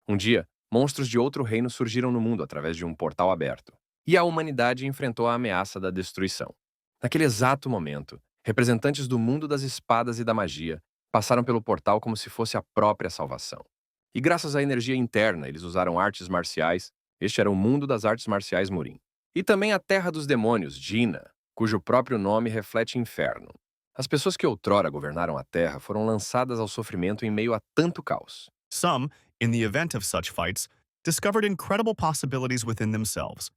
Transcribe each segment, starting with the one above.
Um dia, monstros de outro reino surgiram no mundo através de um portal aberto, e a humanidade enfrentou a ameaça da destruição. Naquele exato momento, representantes do mundo das espadas e da magia passaram pelo portal como se fosse a própria salvação. E graças à energia interna, eles usaram artes marciais. Este era o mundo das artes marciais Murim. E também a terra dos demônios, Dina, cujo próprio nome reflete inferno. As pessoas que outrora governaram a terra foram lançadas ao sofrimento em meio a tanto caos. Some, in the event of such fights, discovered incredible possibilities within themselves.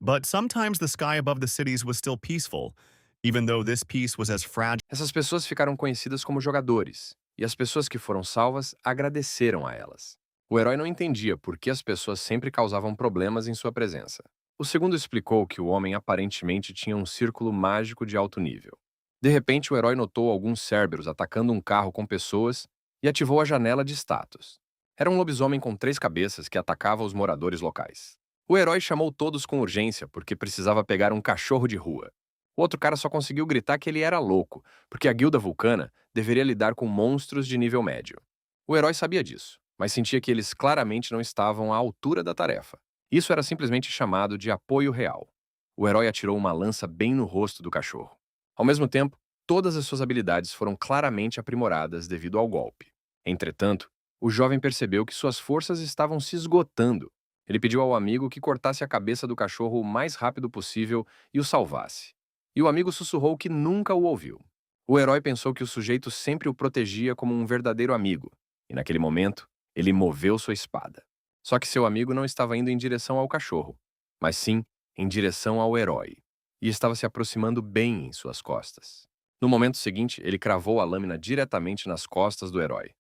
But sometimes the sky above the cities was still peaceful, even though this peace was as fragile. Essas pessoas ficaram conhecidas como jogadores, e as pessoas que foram salvas agradeceram a elas. O herói não entendia por que as pessoas sempre causavam problemas em sua presença. O segundo explicou que o homem aparentemente tinha um círculo mágico de alto nível. De repente, o herói notou alguns Cérbers atacando um carro com pessoas e ativou a janela de status. Era um lobisomem com 3 cabeças que atacava os moradores locais. O herói chamou todos com urgência porque precisava pegar um cachorro de rua. O outro cara só conseguiu gritar que ele era louco, porque a guilda vulcana deveria lidar com monstros de nível médio. O herói sabia disso, mas sentia que eles claramente não estavam à altura da tarefa. Isso era simplesmente chamado de apoio real. O herói atirou uma lança bem no rosto do cachorro. Ao mesmo tempo, todas as suas habilidades foram claramente aprimoradas devido ao golpe. Entretanto, o jovem percebeu que suas forças estavam se esgotando. Ele pediu ao amigo que cortasse a cabeça do cachorro o mais rápido possível e o salvasse. E o amigo sussurrou que nunca o ouviu. O herói pensou que o sujeito sempre o protegia como um verdadeiro amigo, e naquele momento, ele moveu sua espada. Só que seu amigo não estava indo em direção ao cachorro, mas sim em direção ao herói, e estava se aproximando bem em suas costas. No momento seguinte, ele cravou a lâmina diretamente nas costas do herói.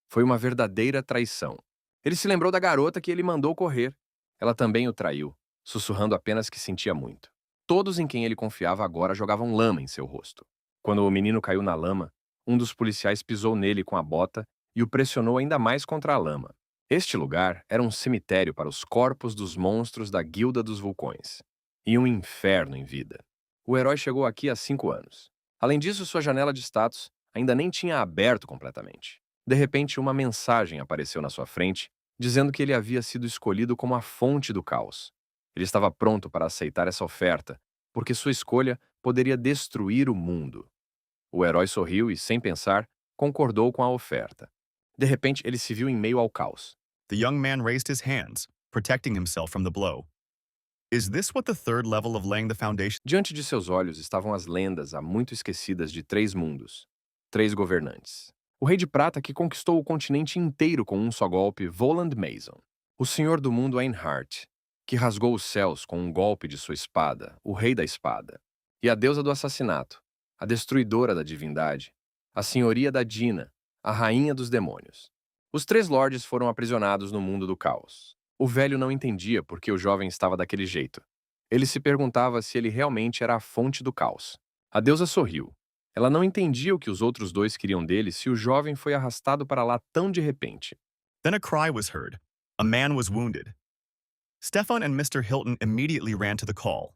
Foi uma verdadeira traição. Ele se lembrou da garota que ele mandou correr. Ela também o traiu, sussurrando apenas que sentia muito. Todos em quem ele confiava agora jogavam lama em seu rosto. Quando o menino caiu na lama, um dos policiais pisou nele com a bota e o pressionou ainda mais contra a lama. Este lugar era um cemitério para os corpos dos monstros da Guilda dos Vulcões. E um inferno em vida. O herói chegou aqui há 5 anos. Além disso, sua janela de status ainda nem tinha aberto completamente. De repente, uma mensagem apareceu na sua frente, dizendo que ele havia sido escolhido como a fonte do caos. Ele estava pronto para aceitar essa oferta, porque sua escolha poderia destruir o mundo. O herói sorriu e, sem pensar, concordou com a oferta. De repente, ele se viu em meio ao caos. The young man raised his hands, protecting himself from the blow. Is this what the third level of laying the foundation? Diante de seus olhos estavam as lendas há muito esquecidas de 3 mundos, 3 governantes. O Rei de Prata que conquistou o continente inteiro com um só golpe, Voland Mason. O Senhor do Mundo Einhart, que rasgou os céus com um golpe de sua espada, o Rei da Espada. E a deusa do assassinato, a destruidora da divindade, a senhoria da Dina, a rainha dos demônios. Os 3 lords foram aprisionados no mundo do caos. O velho não entendia por que o jovem estava daquele jeito. Ele se perguntava se ele realmente era a fonte do caos. A deusa sorriu. Ela não entendia o que os outros 2 queriam dele se o jovem foi arrastado para lá tão de repente. Then a cry was heard. A man was wounded. Stefan and Mr. Hilton immediately ran to the call.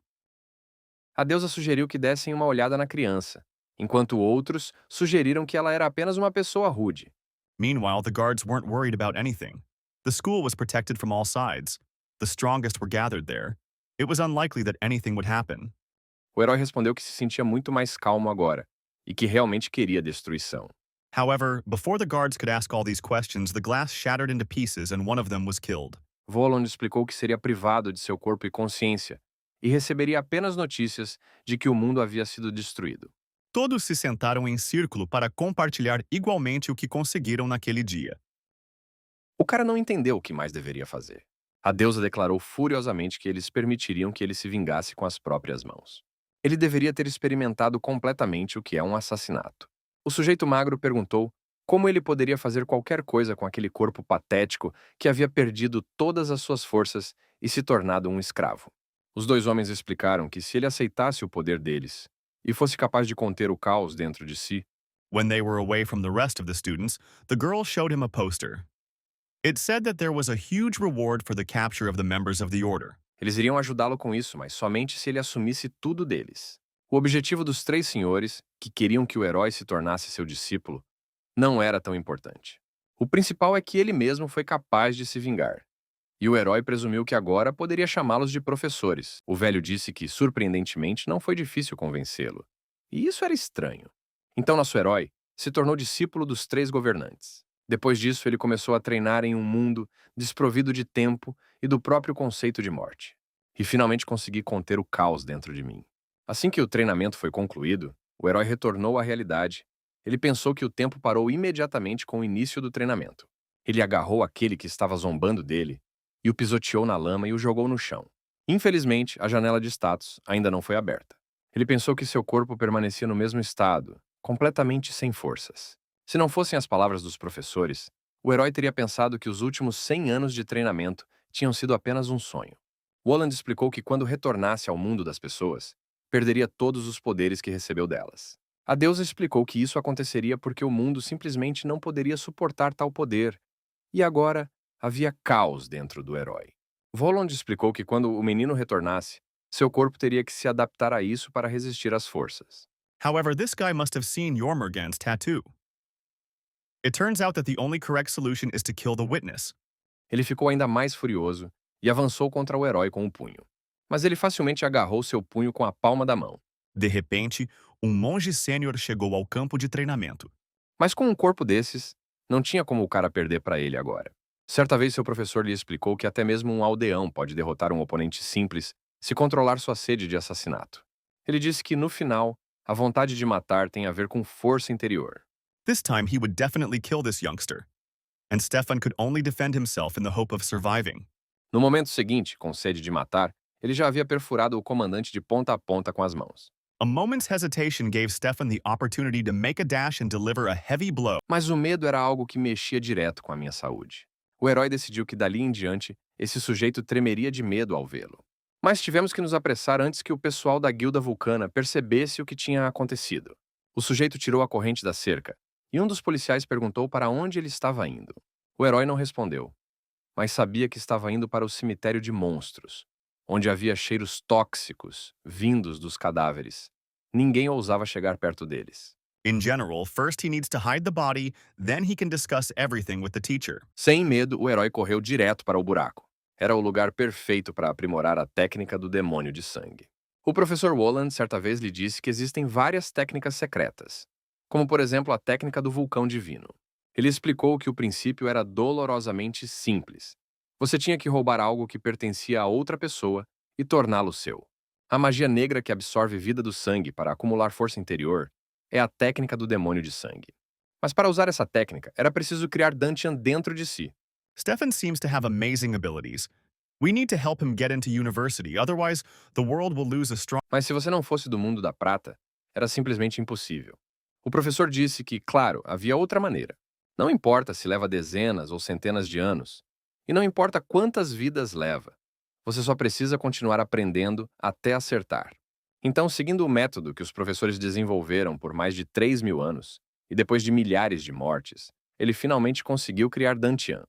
A deusa sugeriu que dessem uma olhada na criança, enquanto outros sugeriram que ela era apenas uma pessoa rude. Meanwhile, the guards weren't worried about anything. The school was protected from all sides. The strongest were gathered there. It was unlikely that anything would happen. O herói respondeu que se sentia muito mais calmo agora, e que realmente queria destruição. However, before the guards could ask all these questions, the glass shattered into pieces and one of them was killed. Voland explicou que seria privado de seu corpo e consciência, e receberia apenas notícias de que o mundo havia sido destruído. Todos se sentaram em círculo para compartilhar igualmente o que conseguiram naquele dia. O cara não entendeu o que mais deveria fazer. A deusa declarou furiosamente que eles permitiriam que ele se vingasse com as próprias mãos. Ele deveria ter experimentado completamente o que é um assassinato. O sujeito magro perguntou como ele poderia fazer qualquer coisa com aquele corpo patético que havia perdido todas as suas forças e se tornado um escravo. Os 2 homens explicaram que se ele aceitasse o poder deles e fosse capaz de conter o caos dentro de si, When they were away from the rest of the students, the girl showed him a poster. It said that there was a huge reward for the capture of the members of the order. eles iriam ajudá-lo com isso, mas somente se ele assumisse tudo deles. O objetivo dos 3 senhores, que queriam que o herói se tornasse seu discípulo, não era tão importante. O principal é que ele mesmo foi capaz de se vingar. E o herói presumiu que agora poderia chamá-los de professores. O velho disse que, surpreendentemente, não foi difícil convencê-lo. E isso era estranho. Então, nosso herói se tornou discípulo dos três governantes. Depois disso, ele começou a treinar em um mundo desprovido de tempo e do próprio conceito de morte. E finalmente consegui conter o caos dentro de mim. Assim que o treinamento foi concluído, o herói retornou à realidade. Ele pensou que o tempo parou imediatamente com o início do treinamento. Ele agarrou aquele que estava zombando dele e o pisoteou na lama e o jogou no chão. Infelizmente, a janela de status ainda não foi aberta. Ele pensou que seu corpo permanecia no mesmo estado, completamente sem forças. Se não fossem as palavras dos professores, o herói teria pensado que os últimos 100 anos de treinamento tinham sido apenas um sonho. Walland explicou que quando retornasse ao mundo das pessoas, perderia todos os poderes que recebeu delas. A deusa explicou que isso aconteceria porque o mundo simplesmente não poderia suportar tal poder, e agora havia caos dentro do herói. Voland explicou que quando o menino retornasse, seu corpo teria que se adaptar a isso para resistir às forças. However, this guy must have seen Jormungand's tattoo. It turns out that the only correct solution is to kill the witness. Ele ficou ainda mais furioso e avançou contra o herói com o punho. Mas ele facilmente agarrou seu punho com a palma da mão. De repente, um monge sênior chegou ao campo de treinamento. Mas com um corpo desses, não tinha como o cara perder para ele agora. Certa vez seu professor lhe explicou que até mesmo um aldeão pode derrotar um oponente simples se controlar sua sede de assassinato. Ele disse que, no final, a vontade de matar tem a ver com força interior. This time, he would definitely kill this youngster. And Stefan could only defend himself in the hope of surviving. No momento seguinte, com sede de matar, ele já havia perfurado o comandante de ponta a ponta com as mãos. A moment's hesitation gave Stefan the opportunity to make a dash and deliver a heavy blow. Mas o medo era algo que mexia direto com a minha saúde. O herói decidiu que dali em diante, esse sujeito tremeria de medo ao vê-lo. Mas tivemos que nos apressar antes que o pessoal da guilda vulcana percebesse o que tinha acontecido. O sujeito tirou a corrente da cerca, e um dos policiais perguntou para onde ele estava indo. O herói não respondeu, mas sabia que estava indo para o cemitério de monstros, onde havia cheiros tóxicos vindos dos cadáveres. Ninguém ousava chegar perto deles. In general, first he needs to hide the body, then he can discuss everything with the teacher. Sem medo, o herói correu direto para o buraco. Era o lugar perfeito para aprimorar a técnica do demônio de sangue. O professor Walland certa vez lhe disse que existem várias técnicas secretas, como por exemplo a técnica do vulcão divino. Ele explicou que o princípio era dolorosamente simples. Você tinha que roubar algo que pertencia a outra pessoa e torná-lo seu. A magia negra que absorve vida do sangue para acumular força interior é a técnica do demônio de sangue. Mas para usar essa técnica, era preciso criar Dantian dentro de si. Stefan seems to have amazing abilities. We need to help him get into university, otherwise, the world will lose a strong. Mas se você não fosse do mundo da prata, era simplesmente impossível. O professor disse que, claro, havia outra maneira. Não importa se leva dezenas ou centenas de anos, e não importa quantas vidas leva, você só precisa continuar aprendendo até acertar. Então, seguindo o método que os professores desenvolveram por mais de 3.000 anos, e depois de milhares de mortes, ele finalmente conseguiu criar Dantian.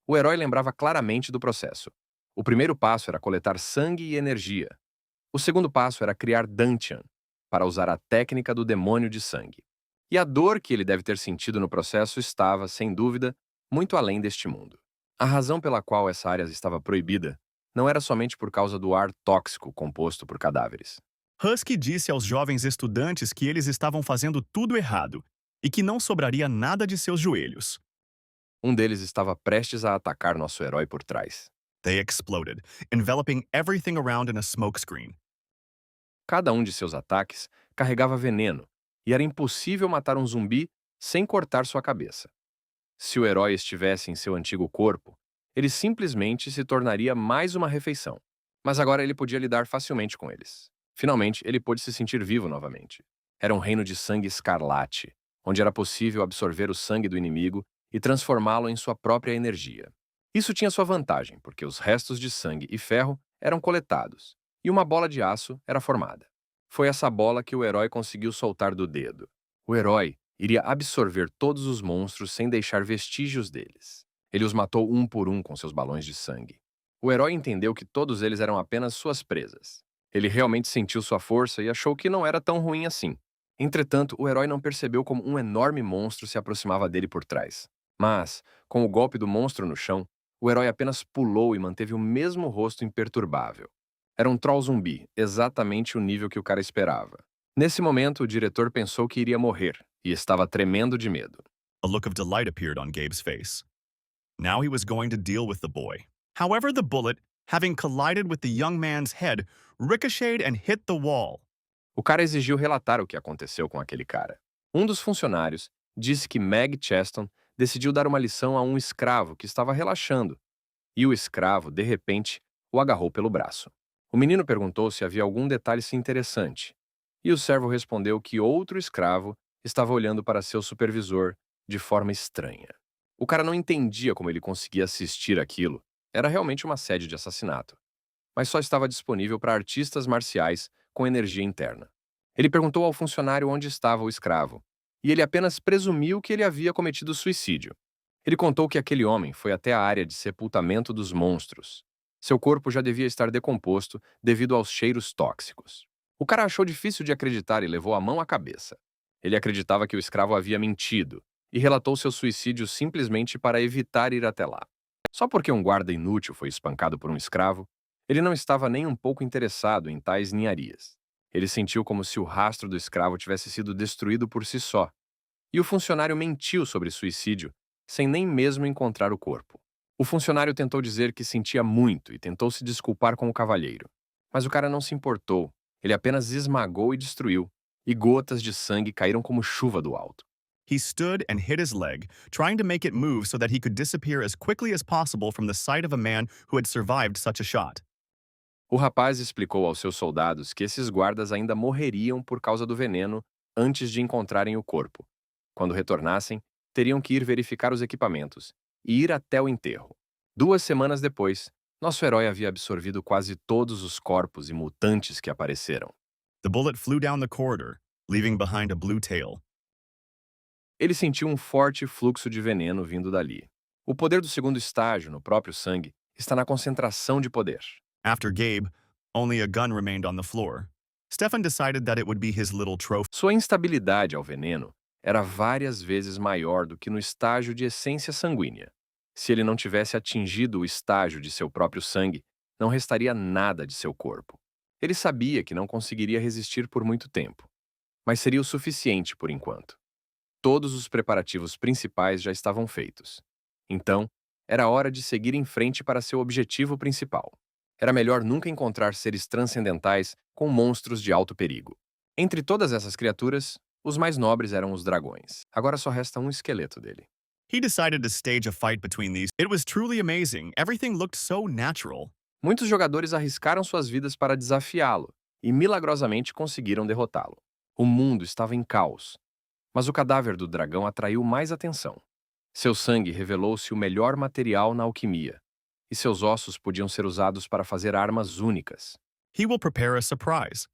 O herói lembrava claramente do processo. O primeiro passo era coletar sangue e energia. O segundo passo era criar Dantian, para usar a técnica do demônio de sangue. E a dor que ele deve ter sentido no processo estava, sem dúvida, muito além deste mundo. A razão pela qual essa área estava proibida não era somente por causa do ar tóxico composto por cadáveres. Husky disse aos jovens estudantes que eles estavam fazendo tudo errado e que não sobraria nada de seus joelhos. Um deles estava prestes a atacar nosso herói por trás. They exploded, enveloping everything around in a smokescreen. Cada um de seus ataques carregava veneno, e era impossível matar um zumbi sem cortar sua cabeça. Se o herói estivesse em seu antigo corpo, ele simplesmente se tornaria mais uma refeição. Mas agora ele podia lidar facilmente com eles. Finalmente, ele pôde se sentir vivo novamente. Era um reino de sangue escarlate, onde era possível absorver o sangue do inimigo e transformá-lo em sua própria energia. Isso tinha sua vantagem, porque os restos de sangue e ferro eram coletados, e uma bola de aço era formada. Foi essa bola que o herói conseguiu soltar do dedo. O herói iria absorver todos os monstros sem deixar vestígios deles. Ele os matou um por um com seus balões de sangue. O herói entendeu que todos eles eram apenas suas presas. Ele realmente sentiu sua força e achou que não era tão ruim assim. Entretanto, o herói não percebeu como um enorme monstro se aproximava dele por trás. Mas, com o golpe do monstro no chão, o herói apenas pulou e manteve o mesmo rosto imperturbável. Era um troll zumbi, exatamente o nível que o cara esperava. Nesse momento, o diretor pensou que iria morrer e estava tremendo de medo. A look of delight appeared on Gabe's face. Now he was going to deal with the boy. However, the bullet, having collided with the young man's head, ricocheted and hit the wall. O cara exigiu relatar o que aconteceu com aquele cara. Um dos funcionários disse que Meg Cheston decidiu dar uma lição a um escravo que estava relaxando, e o escravo, de repente, o agarrou pelo braço. O menino perguntou se havia algum detalhe interessante, e o servo respondeu que outro escravo estava olhando para seu supervisor de forma estranha. O cara não entendia como ele conseguia assistir aquilo. Era realmente uma sede de assassinato, mas só estava disponível para artistas marciais com energia interna. Ele perguntou ao funcionário onde estava o escravo, e ele apenas presumiu que ele havia cometido suicídio. Ele contou que aquele homem foi até a área de sepultamento dos monstros. Seu corpo já devia estar decomposto devido aos cheiros tóxicos. O cara achou difícil de acreditar e levou a mão à cabeça. Ele acreditava que o escravo havia mentido e relatou seu suicídio simplesmente para evitar ir até lá. Só porque um guarda inútil foi espancado por um escravo, ele não estava nem um pouco interessado em tais ninharias. Ele sentiu como se o rastro do escravo tivesse sido destruído por si só. E o funcionário mentiu sobre suicídio, sem nem mesmo encontrar o corpo. O funcionário tentou dizer que sentia muito e tentou se desculpar com o cavalheiro. Mas o cara não se importou. Ele apenas esmagou e destruiu, e gotas de sangue caíram como chuva do alto. He stood and hit his leg, trying to make it move so that he could disappear as quickly as possible from the sight of a man who had survived such a shot. O rapaz explicou aos seus soldados que esses guardas ainda morreriam por causa do veneno antes de encontrarem o corpo. Quando retornassem, teriam que ir verificar os equipamentos e ir até o enterro. 2 semanas depois, nosso herói havia absorvido quase todos os corpos e mutantes que apareceram. The bullet flew down the corridor, leaving behind a blue tail. Ele sentiu um forte fluxo de veneno vindo dali. O poder do segundo estágio, no próprio sangue, está na concentração de poder. After Gabe, only a gun remained on the floor. Stefan decided that it would be his little trophy. Sua instabilidade ao veneno era várias vezes maior do que no estágio de essência sanguínea. Se ele não tivesse atingido o estágio de seu próprio sangue, não restaria nada de seu corpo. Ele sabia que não conseguiria resistir por muito tempo, mas seria o suficiente por enquanto. Todos os preparativos principais já estavam feitos. Então, era hora de seguir em frente para seu objetivo principal. Era melhor nunca encontrar seres transcendentais com monstros de alto perigo. Entre todas essas criaturas, os mais nobres eram os dragões. Agora só resta um esqueleto dele. He decided to stage a fight between these. It was truly amazing. Everything looked so natural. Muitos jogadores arriscaram suas vidas para desafiá-lo e milagrosamente conseguiram derrotá-lo. O mundo estava em caos, mas o cadáver do dragão atraiu mais atenção. Seu sangue revelou-se o melhor material na alquimia, e seus ossos podiam ser usados para fazer armas únicas. He will prepare a surprise.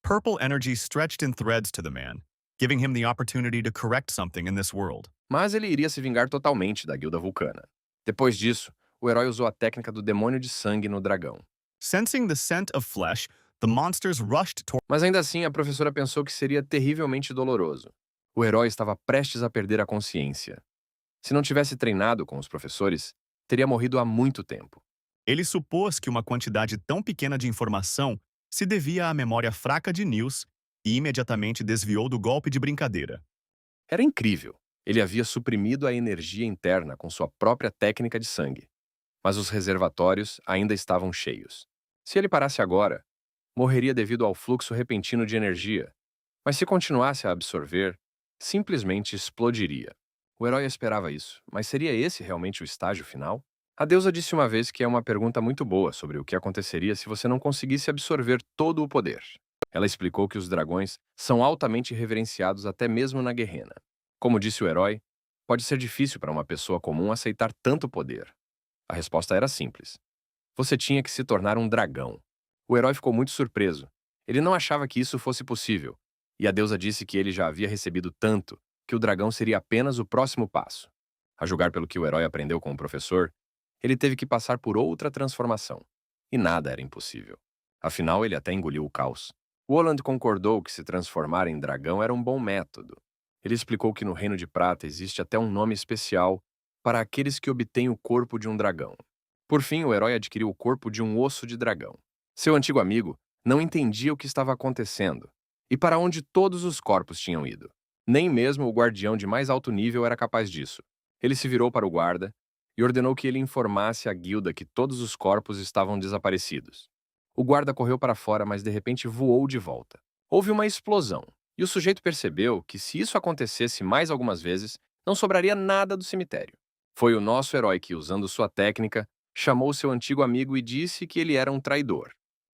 Purple energy stretched in threads to the man, giving him the opportunity to correct something in this world. Mas ele iria se vingar totalmente da Guilda Vulcana. Depois disso, o herói usou a técnica do demônio de sangue no dragão. Sensing the scent of flesh, the monsters rushed toward. Mas ainda assim, a professora pensou que seria terrivelmente doloroso. O herói estava prestes a perder a consciência. Se não tivesse treinado com os professores, teria morrido há muito tempo. Ele supôs que uma quantidade tão pequena de informação se devia à memória fraca de Nils e imediatamente desviou do golpe de brincadeira. Era incrível. Ele havia suprimido a energia interna com sua própria técnica de sangue. Mas os reservatórios ainda estavam cheios. Se ele parasse agora, morreria devido ao fluxo repentino de energia. Mas se continuasse a absorver, simplesmente explodiria. O herói esperava isso, mas seria esse realmente o estágio final? A deusa disse uma vez que é uma pergunta muito boa sobre o que aconteceria se você não conseguisse absorver todo o poder. Ela explicou que os dragões são altamente reverenciados até mesmo na Guerrena. Como disse o herói, pode ser difícil para uma pessoa comum aceitar tanto poder. A resposta era simples. Você tinha que se tornar um dragão. O herói ficou muito surpreso. Ele não achava que isso fosse possível, e a deusa disse que ele já havia recebido tanto que o dragão seria apenas o próximo passo. A julgar pelo que o herói aprendeu com o professor, ele teve que passar por outra transformação. E nada era impossível. Afinal, ele até engoliu o caos. Woland concordou que se transformar em dragão era um bom método. Ele explicou que no Reino de Prata existe até um nome especial para aqueles que obtêm o corpo de um dragão. Por fim, o herói adquiriu o corpo de um osso de dragão. Seu antigo amigo não entendia o que estava acontecendo e para onde todos os corpos tinham ido. Nem mesmo o guardião de mais alto nível era capaz disso. Ele se virou para o guarda e ordenou que ele informasse à guilda que todos os corpos estavam desaparecidos. O guarda correu para fora, mas de repente voou de volta. Houve uma explosão, e o sujeito percebeu que se isso acontecesse mais algumas vezes, não sobraria nada do cemitério. Foi o nosso herói que, usando sua técnica, chamou seu antigo amigo e disse que ele era um traidor.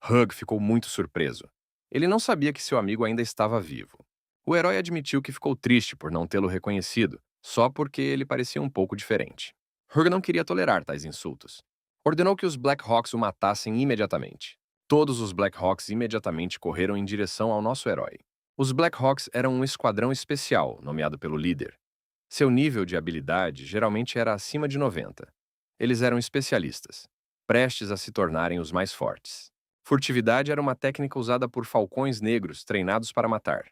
Hug ficou muito surpreso. Ele não sabia que seu amigo ainda estava vivo. O herói admitiu que ficou triste por não tê-lo reconhecido, só porque ele parecia um pouco diferente. Hug não queria tolerar tais insultos. Ordenou que os Black Hawks o matassem imediatamente. Todos os Black Hawks imediatamente correram em direção ao nosso herói. Os Black Hawks eram um esquadrão especial, nomeado pelo líder. Seu nível de habilidade geralmente era acima de 90. Eles eram especialistas, prestes a se tornarem os mais fortes. Furtividade era uma técnica usada por falcões negros treinados para matar.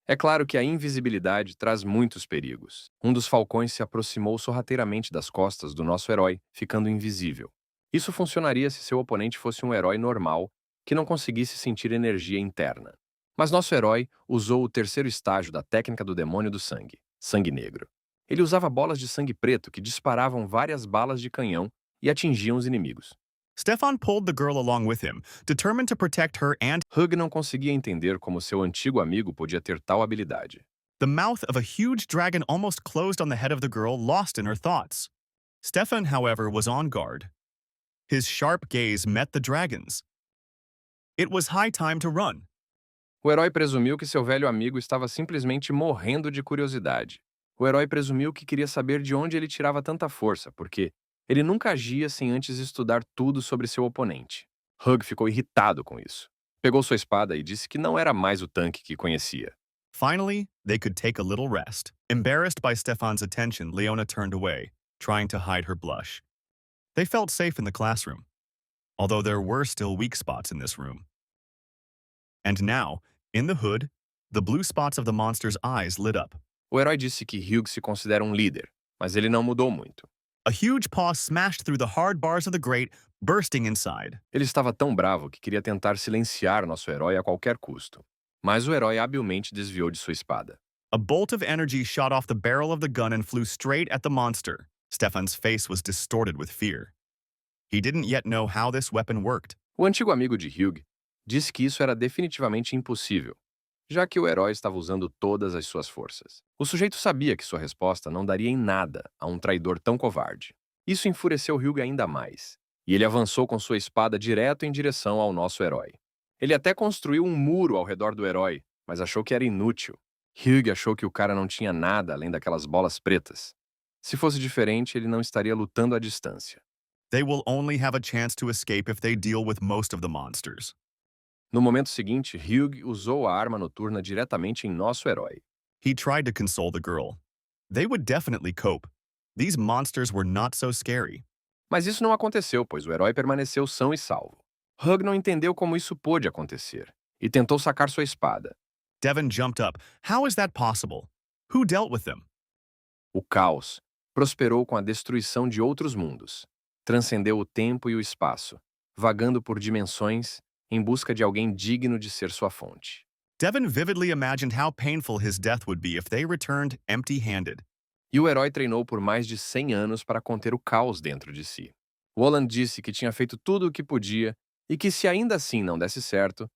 É claro que a invisibilidade traz muitos perigos. Um dos falcões se aproximou sorrateiramente das costas do nosso herói, ficando invisível. Isso funcionaria se seu oponente fosse um herói normal, que não conseguisse sentir energia interna. Mas nosso herói usou o terceiro estágio da técnica do demônio do sangue, sangue negro. Ele usava bolas de sangue preto que disparavam várias balas de canhão e atingiam os inimigos. Stefan pulled the girl along with him, determined to protect her and Hug não conseguia entender como seu antigo amigo podia ter tal habilidade. the mouth of a huge dragon almost closed on the head of the girl, lost in her thoughts. Stefan, however, was on guard. His sharp gaze met the dragon's. It was high time to run. O herói presumiu que seu velho amigo estava simplesmente morrendo de curiosidade. O herói presumiu que queria saber de onde ele tirava tanta força, porque ele nunca agia sem antes estudar tudo sobre seu oponente. Hug ficou irritado com isso. Pegou sua espada e disse que não era mais o tanque que conhecia. Finally, they could take a little rest. Embarrassed by Stefan's attention, Leona turned away, trying to hide her blush. They felt safe in the classroom, although there were still weak spots in this room. And now, in the hood, the blue spots of the monster's eyes lit up. O herói disse que Hugh se considera um líder, mas ele não mudou muito. A huge paw smashed through the hard bars of the grate, bursting inside. Ele estava tão bravo que queria tentar silenciar nosso herói a qualquer custo. Mas o herói habilmente desviou de sua espada. A bolt of energy shot off the barrel of the gun and flew straight at the monster. Stefan's face was distorted with fear. He didn't yet know how this weapon worked. O antigo amigo de Hugh disse que isso era definitivamente impossível, já que o herói estava usando todas as suas forças. O sujeito sabia que sua resposta não daria em nada a um traidor tão covarde. Isso enfureceu Hugh ainda mais, e ele avançou com sua espada direto em direção ao nosso herói. Ele até construiu um muro ao redor do herói, mas achou que era inútil. Hugh achou que o cara não tinha nada além daquelas bolas pretas. Se fosse diferente, ele não estaria lutando à distância. They will only have a chance to escape if they deal with most of the monsters. No momento seguinte, Hugh usou a arma noturna diretamente em nosso herói. He tried to console the girl. They would definitely cope. These monsters were not so scary. Mas isso não aconteceu, pois o herói permaneceu são e salvo. Hug não entendeu como isso pôde acontecer, e tentou sacar sua espada. Devon jumped up. How is that possible? Who dealt with them? O caos prosperou com a destruição de outros mundos. Transcendeu o tempo e o espaço, vagando por dimensões em busca de alguém digno de ser sua fonte. Devon vividly imagined how painful his death would be if they returned empty-handed. E o herói treinou por mais de 100 anos para conter o caos dentro de si. Wolland disse que tinha feito tudo o que podia e que se ainda assim não desse certo,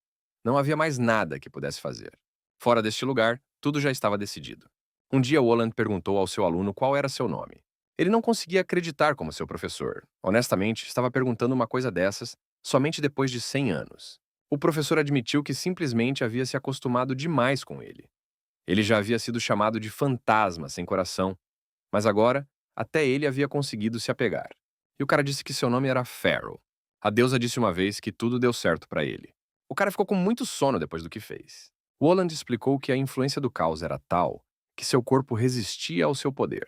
não havia mais nada que pudesse fazer. Fora deste lugar, tudo já estava decidido. Um dia Wolland perguntou ao seu aluno qual era seu nome. Ele não conseguia acreditar como seu professor. Honestamente, estava perguntando uma coisa dessas somente depois de 100 anos. O professor admitiu que simplesmente havia se acostumado demais com ele. Ele já havia sido chamado de fantasma sem coração, mas agora até ele havia conseguido se apegar. E o cara disse que seu nome era Pharaoh. A deusa disse uma vez que tudo deu certo para ele. O cara ficou com muito sono depois do que fez. Wolland explicou que a influência do caos era tal que seu corpo resistia ao seu poder.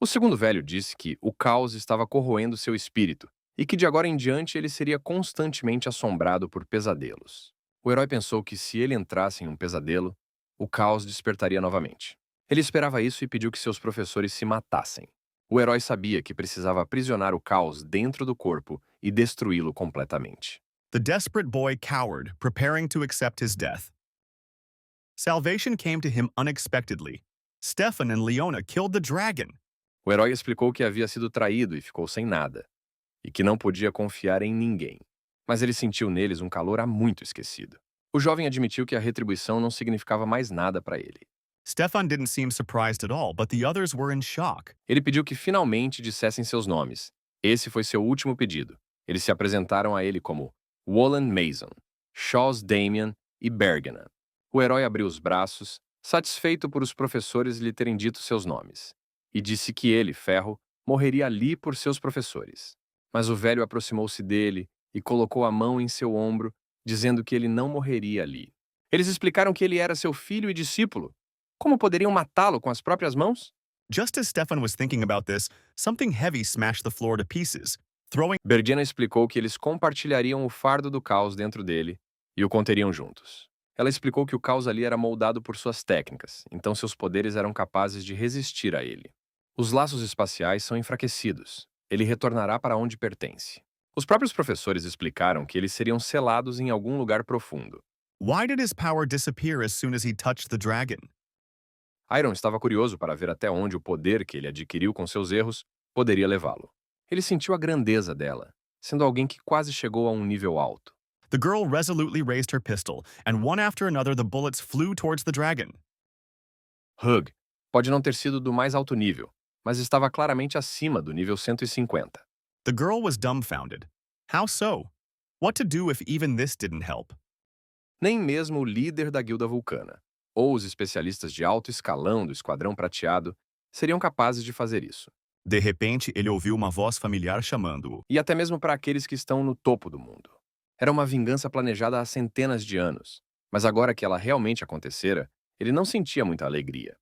O segundo velho disse que o caos estava corroendo seu espírito e que de agora em diante ele seria constantemente assombrado por pesadelos. O herói pensou que se ele entrasse em um pesadelo, o caos despertaria novamente. Ele esperava isso e pediu que seus professores se matassem. O herói sabia que precisava aprisionar o caos dentro do corpo e destruí-lo completamente. The desperate boy cowered, preparing to accept his death. Salvation came to him unexpectedly. Stefan and Leona killed the dragon. O herói explicou que havia sido traído e ficou sem nada, e que não podia confiar em ninguém. Mas ele sentiu neles um calor há muito esquecido. O jovem admitiu que a retribuição não significava mais nada para ele. Stefan didn't seem surprised at all, but the others were in shock. Ele pediu que finalmente dissessem seus nomes. Esse foi seu último pedido. Eles se apresentaram a ele como Wallen Mason, Shaws Damian e Bergena. O herói abriu os braços, satisfeito por os professores lhe terem dito seus nomes, e disse que ele, Ferro, morreria ali por seus professores. Mas o velho aproximou-se dele e colocou a mão em seu ombro, dizendo que ele não morreria ali. Eles explicaram que ele era seu filho e discípulo. Como poderiam matá-lo com as próprias mãos? Just as Stefan was thinking about this, something heavy smashed the floor to pieces, throwing. Bergena explicou que eles compartilhariam o fardo do caos dentro dele e o conteriam juntos. Ela explicou que o caos ali era moldado por suas técnicas, então seus poderes eram capazes de resistir a ele. Os laços espaciais são enfraquecidos. Ele retornará para onde pertence. Os próprios professores explicaram que eles seriam selados em algum lugar profundo. Why did his power disappear as soon as he touched the dragon? Iron estava curioso para ver até onde o poder que ele adquiriu com seus erros poderia levá-lo. Ele sentiu a grandeza dela, sendo alguém que quase chegou a um nível alto. The girl resolutely raised her pistol, and one after another the bullets flew towards the dragon. Hugh pode não ter sido do mais alto nível, mas estava claramente acima do nível 150. The girl was dumbfounded. How so? What to do if even this didn't help? Nem mesmo o líder da Guilda Vulcana, ou os especialistas de alto escalão do Esquadrão Prateado, seriam capazes de fazer isso. De repente, ele ouviu uma voz familiar chamando-o. E até mesmo para aqueles que estão no topo do mundo. Era uma vingança planejada há centenas de anos, mas agora que ela realmente acontecera, ele não sentia muita alegria.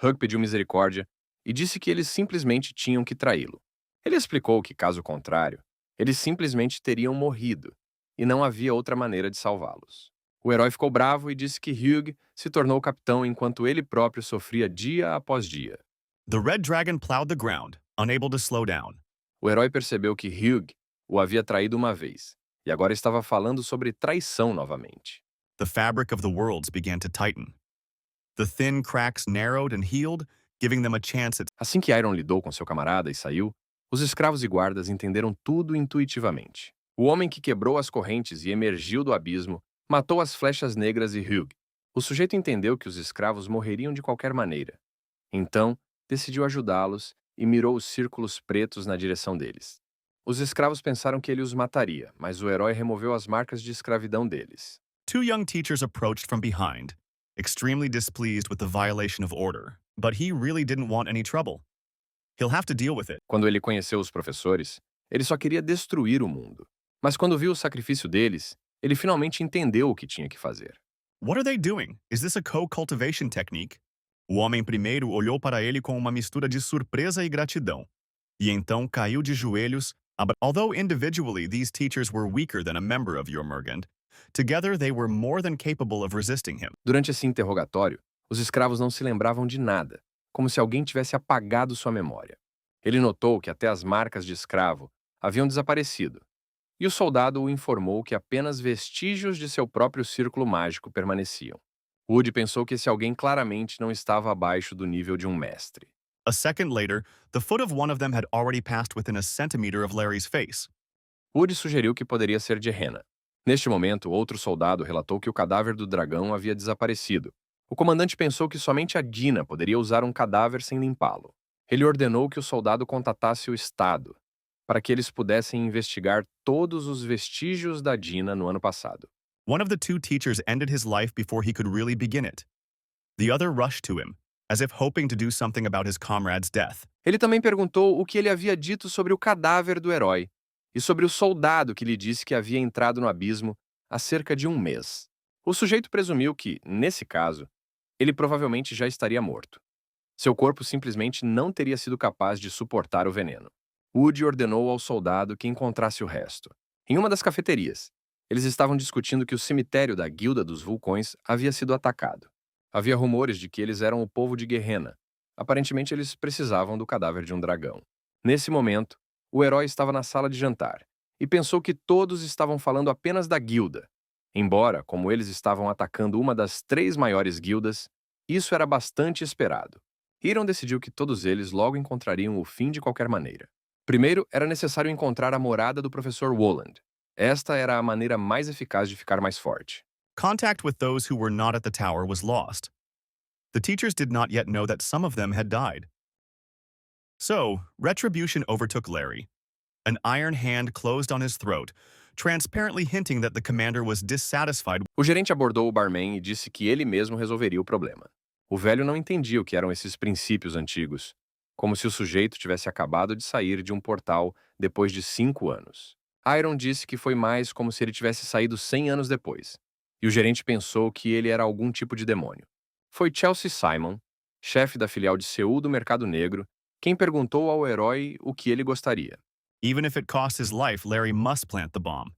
Hugh pediu misericórdia e disse que eles simplesmente tinham que traí-lo. Ele explicou que, caso contrário, eles simplesmente teriam morrido, e não havia outra maneira de salvá-los. O herói ficou bravo e disse que Hugh se tornou capitão enquanto ele próprio sofria dia após dia. The red dragon plowed the ground, unable to slow down. O herói percebeu que Hugh o havia traído uma vez, e agora estava falando sobre traição novamente. The fabric of the worlds began to tighten. The thin cracks narrowed and healed, giving them a chance at. Assim que Iron lidou com seu camarada e saiu, os escravos e guardas entenderam tudo intuitivamente. O homem que quebrou as correntes e emergiu do abismo matou as flechas negras e Hugh. O sujeito entendeu que os escravos morreriam de qualquer maneira. Então, decidiu ajudá-los e mirou os círculos pretos na direção deles. Os escravos pensaram que ele os mataria, mas o herói removeu as marcas de escravidão deles. Two young teachers approached from behind, extremely displeased with the violation of order, but he really didn't want any trouble. He'll have to deal with it. Quando ele conheceu os professores, ele só queria destruir o mundo. Mas quando viu o sacrifício deles, ele finalmente entendeu o que tinha que fazer. What are they doing? Is this a co-cultivation technique? O homem primeiro olhou para ele com uma mistura de surpresa e gratidão. E então caiu de joelhos. Although individually these teachers were weaker than a member of Jormungand, together they were more than capable of resisting him. Durante esse interrogatório, os escravos não se lembravam de nada, como se alguém tivesse apagado sua memória. Ele notou que até as marcas de escravo haviam desaparecido, e o soldado o informou que apenas vestígios de seu próprio círculo mágico permaneciam. Wood pensou que esse alguém claramente não estava abaixo do nível de um mestre. A second later, the foot of one of them had already passed within a centimeter of Larry's face. Wood sugeriu que poderia ser Gehenna. Neste momento, outro soldado relatou que o cadáver do dragão havia desaparecido. O comandante pensou que somente a Dina poderia usar um cadáver sem limpá-lo. Ele ordenou que o soldado contatasse o Estado, para que eles pudessem investigar todos os vestígios da Dina no ano passado. One of the two teachers ended his life before he could really begin it. The other rushed to him, as if hoping to do something about his comrade's death. Ele também perguntou o que ele havia dito sobre o cadáver do herói e sobre o soldado que lhe disse que havia entrado no abismo há cerca de um mês. O sujeito presumiu que, nesse caso, ele provavelmente já estaria morto. Seu corpo simplesmente não teria sido capaz de suportar o veneno. Wood ordenou ao soldado que encontrasse o resto. Em uma das cafeterias, eles estavam discutindo que o cemitério da Guilda dos Vulcões havia sido atacado. Havia rumores de que eles eram o povo de Gehenna. Aparentemente, eles precisavam do cadáver de um dragão. Nesse momento, o herói estava na sala de jantar e pensou que todos estavam falando apenas da guilda. Embora, como eles estavam atacando uma das 3 maiores guildas, isso era bastante esperado. Hiram decidiu que todos eles logo encontrariam o fim de qualquer maneira. Primeiro, era necessário encontrar a morada do professor Woland. Esta era a maneira mais eficaz de ficar mais forte. Contact with those who were not at the tower was lost. The teachers did not yet know that some of them had died. So, retribution overtook Larry. An iron hand closed on his throat, transparently hinting that the commander was dissatisfied. O gerente abordou o barman e disse que ele mesmo resolveria o problema. O velho não entendia o que eram esses princípios antigos, como se o sujeito tivesse acabado de sair de um portal depois de 5 anos. Iron disse que foi mais como se ele tivesse saído 100 anos depois, e o gerente pensou que ele era algum tipo de demônio. Foi Chelsea Simon, chefe da filial de Seul do Mercado Negro, quem perguntou ao herói o que ele gostaria. Even if it cost his life, Larry must plant the bomb.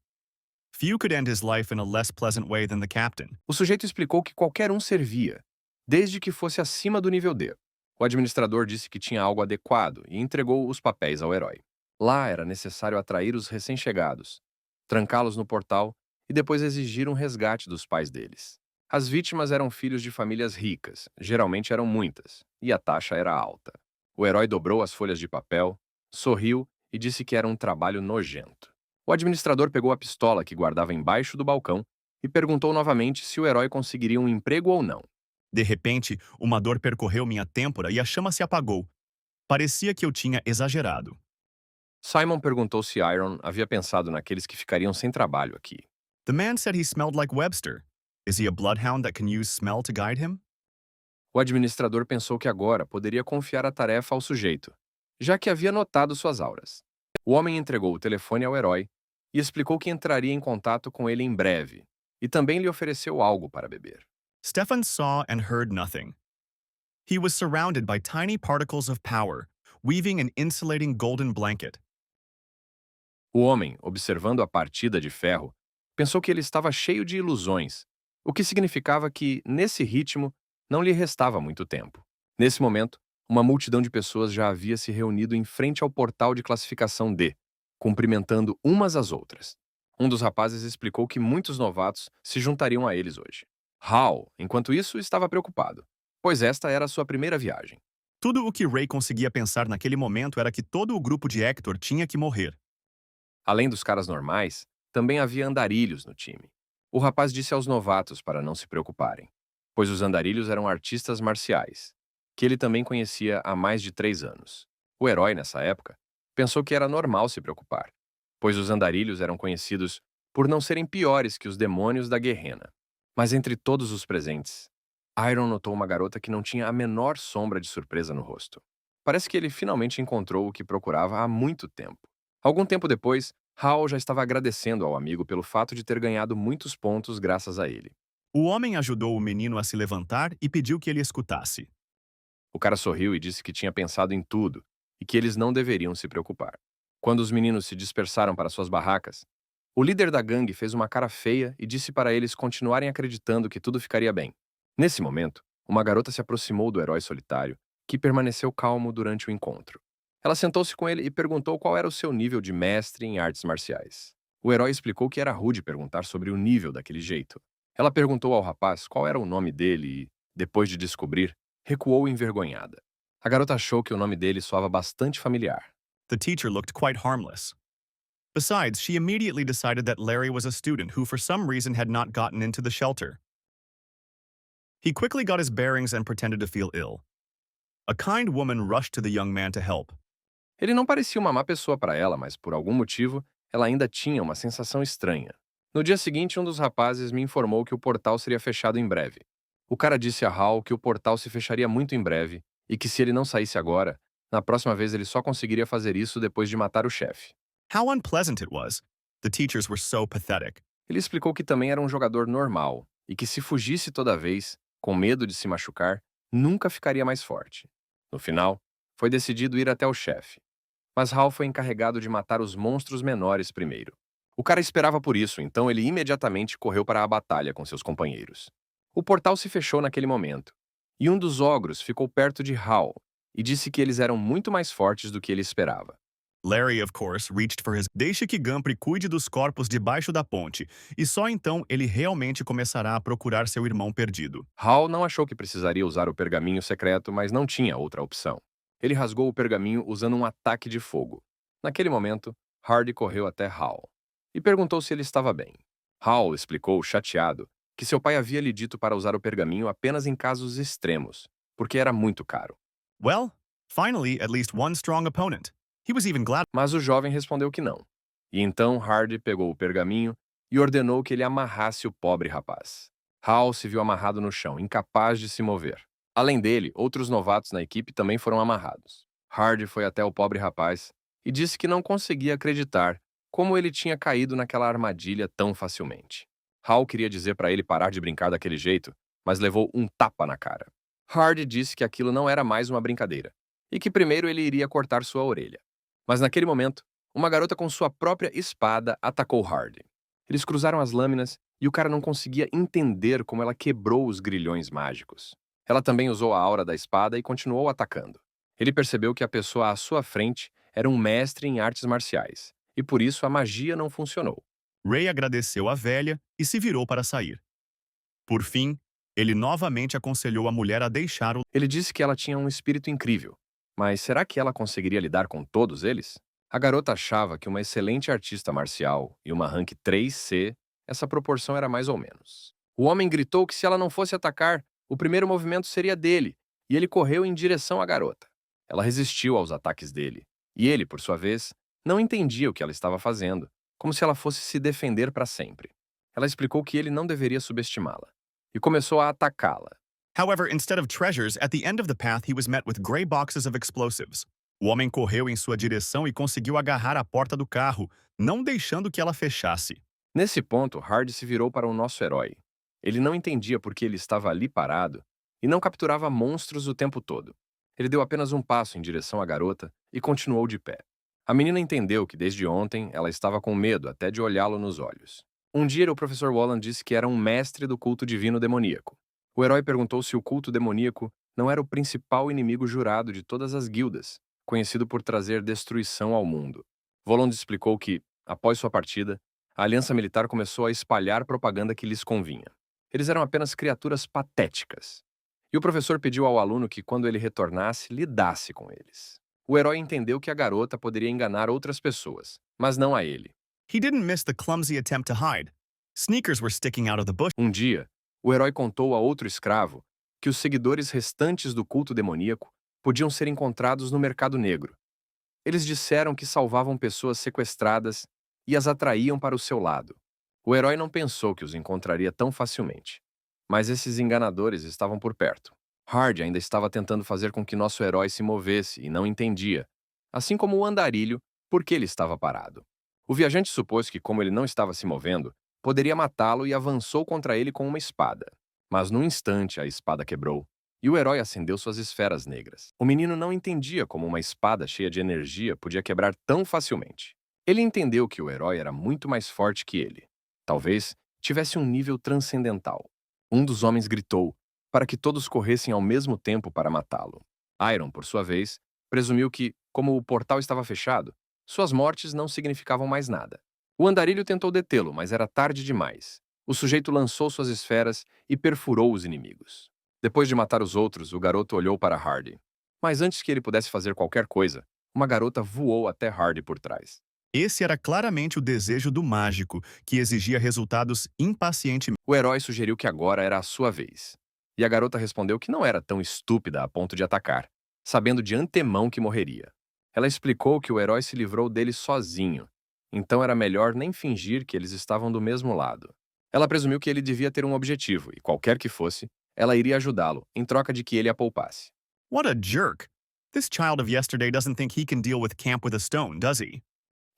Few could end his life in a less pleasant way than the captain. O sujeito explicou que qualquer um servia, desde que fosse acima do nível D. O administrador disse que tinha algo adequado e entregou os papéis ao herói. Lá era necessário atrair os recém-chegados, trancá-los no portal e depois exigir um resgate dos pais deles. As vítimas eram filhos de famílias ricas, geralmente eram muitas, e a taxa era alta. O herói dobrou as folhas de papel, sorriu e disse que era um trabalho nojento. O administrador pegou a pistola que guardava embaixo do balcão e perguntou novamente se o herói conseguiria um emprego ou não. De repente, uma dor percorreu minha têmpora e a chama se apagou. Parecia que eu tinha exagerado. Simon perguntou se Iron havia pensado naqueles que ficariam sem trabalho aqui. The man said he smelled like Webster. Is he a bloodhound that can use smell to guide him? O administrador pensou que agora poderia confiar a tarefa ao sujeito, já que havia notado suas auras. O homem entregou o telefone ao herói e explicou que entraria em contato com ele em breve, e também lhe ofereceu algo para beber. Stefan saw and heard nothing. He was surrounded by tiny particles of power, weaving an insulating golden blanket. O homem, observando a partida de ferro, pensou que ele estava cheio de ilusões, o que significava que, nesse ritmo, não lhe restava muito tempo. Nesse momento, uma multidão de pessoas já havia se reunido em frente ao portal de classificação D, cumprimentando umas às outras. Um dos rapazes explicou que muitos novatos se juntariam a eles hoje. Hal, enquanto isso, estava preocupado, pois esta era a sua primeira viagem. Tudo o que Ray conseguia pensar naquele momento era que todo o grupo de Hector tinha que morrer. Além dos caras normais, também havia andarilhos no time. O rapaz disse aos novatos para não se preocuparem, pois os andarilhos eram artistas marciais, que ele também conhecia há mais de 3 anos. O herói, nessa época, pensou que era normal se preocupar, pois os andarilhos eram conhecidos por não serem piores que os demônios da Gehenna. Mas entre todos os presentes, Iron notou uma garota que não tinha a menor sombra de surpresa no rosto. Parece que ele finalmente encontrou o que procurava há muito tempo. Algum tempo depois, Hal já estava agradecendo ao amigo pelo fato de ter ganhado muitos pontos graças a ele. O homem ajudou o menino a se levantar e pediu que ele escutasse. O cara sorriu e disse que tinha pensado em tudo e que eles não deveriam se preocupar. Quando os meninos se dispersaram para suas barracas, o líder da gangue fez uma cara feia e disse para eles continuarem acreditando que tudo ficaria bem. Nesse momento, uma garota se aproximou do herói solitário, que permaneceu calmo durante o encontro. Ela sentou-se com ele e perguntou qual era o seu nível de mestre em artes marciais. O herói explicou que era rude perguntar sobre o nível daquele jeito. Ela perguntou ao rapaz qual era o nome dele e, depois de descobrir, recuou envergonhada. A garota achou que o nome dele soava bastante familiar. The teacher looked quite harmless. Besides, she immediately decided that Larry was a student who for some reason had not gotten into the shelter. He quickly got his bearings and pretended to feel ill. A kind woman rushed to the young man to help. Ele não parecia uma má pessoa para ela, mas por algum motivo, ela ainda tinha uma sensação estranha. No dia seguinte, um dos rapazes me informou que o portal seria fechado em breve. O cara disse a Hal que o portal se fecharia muito em breve e que se ele não saísse agora, na próxima vez ele só conseguiria fazer isso depois de matar o chefe. How unpleasant it was. The teachers were so pathetic. Ele explicou que também era um jogador normal e que se fugisse toda vez, com medo de se machucar, nunca ficaria mais forte. No final, foi decidido ir até o chefe. Mas Hal foi encarregado de matar os monstros menores primeiro. O cara esperava por isso, então ele imediatamente correu para a batalha com seus companheiros. O portal se fechou naquele momento, e um dos ogros ficou perto de Hal e disse que eles eram muito mais fortes do que ele esperava. Larry, of course, reached for his. Deixe que Gumpry cuide dos corpos debaixo da ponte, e só então ele realmente começará a procurar seu irmão perdido. Hal não achou que precisaria usar o pergaminho secreto, mas não tinha outra opção. Ele rasgou o pergaminho usando um ataque de fogo. Naquele momento, Hardy correu até Hal e perguntou se ele estava bem. Hal explicou, chateado, que seu pai havia lhe dito para usar o pergaminho apenas em casos extremos, porque era muito caro. Well, finally, at least one strong opponent. He was even glad. Mas o jovem respondeu que não. E então Hardy pegou o pergaminho e ordenou que ele amarrasse o pobre rapaz. Hal se viu amarrado no chão, incapaz de se mover. Além dele, outros novatos na equipe também foram amarrados. Hardy foi até o pobre rapaz e disse que não conseguia acreditar como ele tinha caído naquela armadilha tão facilmente. Hal queria dizer para ele parar de brincar daquele jeito, mas levou um tapa na cara. Hardy disse que aquilo não era mais uma brincadeira e que primeiro ele iria cortar sua orelha. Mas naquele momento, uma garota com sua própria espada atacou Hardy. Eles cruzaram as lâminas e o cara não conseguia entender como ela quebrou os grilhões mágicos. Ela também usou a aura da espada e continuou atacando. Ele percebeu que a pessoa à sua frente era um mestre em artes marciais, e por isso a magia não funcionou. Ray agradeceu a velha e se virou para sair. Por fim, ele novamente aconselhou a mulher a deixar o. Ele disse que ela tinha um espírito incrível, mas será que ela conseguiria lidar com todos eles? A garota achava que uma excelente artista marcial e uma rank 3C, essa proporção era mais ou menos. O homem gritou que se ela não fosse atacar, o primeiro movimento seria dele, e ele correu em direção à garota. Ela resistiu aos ataques dele, e ele, por sua vez, não entendia o que ela estava fazendo, como se ela fosse se defender para sempre. Ela explicou que ele não deveria subestimá-la, e começou a atacá-la. However, instead of treasures, at the end of the path he was met with gray boxes of explosives. O homem correu em sua direção e conseguiu agarrar a porta do carro, não deixando que ela fechasse. Nesse ponto, Hardy se virou para o nosso herói. Ele não entendia por que ele estava ali parado e não capturava monstros o tempo todo. Ele deu apenas um passo em direção à garota e continuou de pé. A menina entendeu que desde ontem ela estava com medo até de olhá-lo nos olhos. Um dia o professor Wallen disse que era um mestre do culto divino demoníaco. O herói perguntou se o culto demoníaco não era o principal inimigo jurado de todas as guildas, conhecido por trazer destruição ao mundo. Voland explicou que, após sua partida, a aliança militar começou a espalhar propaganda que lhes convinha. Eles eram apenas criaturas patéticas. E o professor pediu ao aluno que, quando ele retornasse, lidasse com eles. O herói entendeu que a garota poderia enganar outras pessoas, mas não a ele. He didn't miss the clumsy attempt to hide. Sneakers were sticking out of the bush. Um dia, o herói contou a outro escravo que os seguidores restantes do culto demoníaco podiam ser encontrados no mercado negro. Eles disseram que salvavam pessoas sequestradas e as atraíam para o seu lado. O herói não pensou que os encontraria tão facilmente. Mas esses enganadores estavam por perto. Hardy ainda estava tentando fazer com que nosso herói se movesse e não entendia, assim como o andarilho, por que ele estava parado. O viajante supôs que, como ele não estava se movendo, poderia matá-lo e avançou contra ele com uma espada. Mas num instante a espada quebrou e o herói acendeu suas esferas negras. O menino não entendia como uma espada cheia de energia podia quebrar tão facilmente. Ele entendeu que o herói era muito mais forte que ele. Talvez tivesse um nível transcendental. Um dos homens gritou, para que todos corressem ao mesmo tempo para matá-lo. Iron, por sua vez, presumiu que, como o portal estava fechado, suas mortes não significavam mais nada. O andarilho tentou detê-lo, mas era tarde demais. O sujeito lançou suas esferas e perfurou os inimigos. Depois de matar os outros, o garoto olhou para Hardy. Mas antes que ele pudesse fazer qualquer coisa, uma garota voou até Hardy por trás. Esse era claramente o desejo do mágico, que exigia resultados impacientemente. O herói sugeriu que agora era a sua vez. E a garota respondeu que não era tão estúpida a ponto de atacar, sabendo de antemão que morreria. Ela explicou que o herói se livrou dele sozinho, então era melhor nem fingir que eles estavam do mesmo lado. Ela presumiu que ele devia ter um objetivo, e qualquer que fosse, ela iria ajudá-lo, em troca de que ele a poupasse. What a jerk! This child of yesterday doesn't think he can deal with camp with a stone, does he?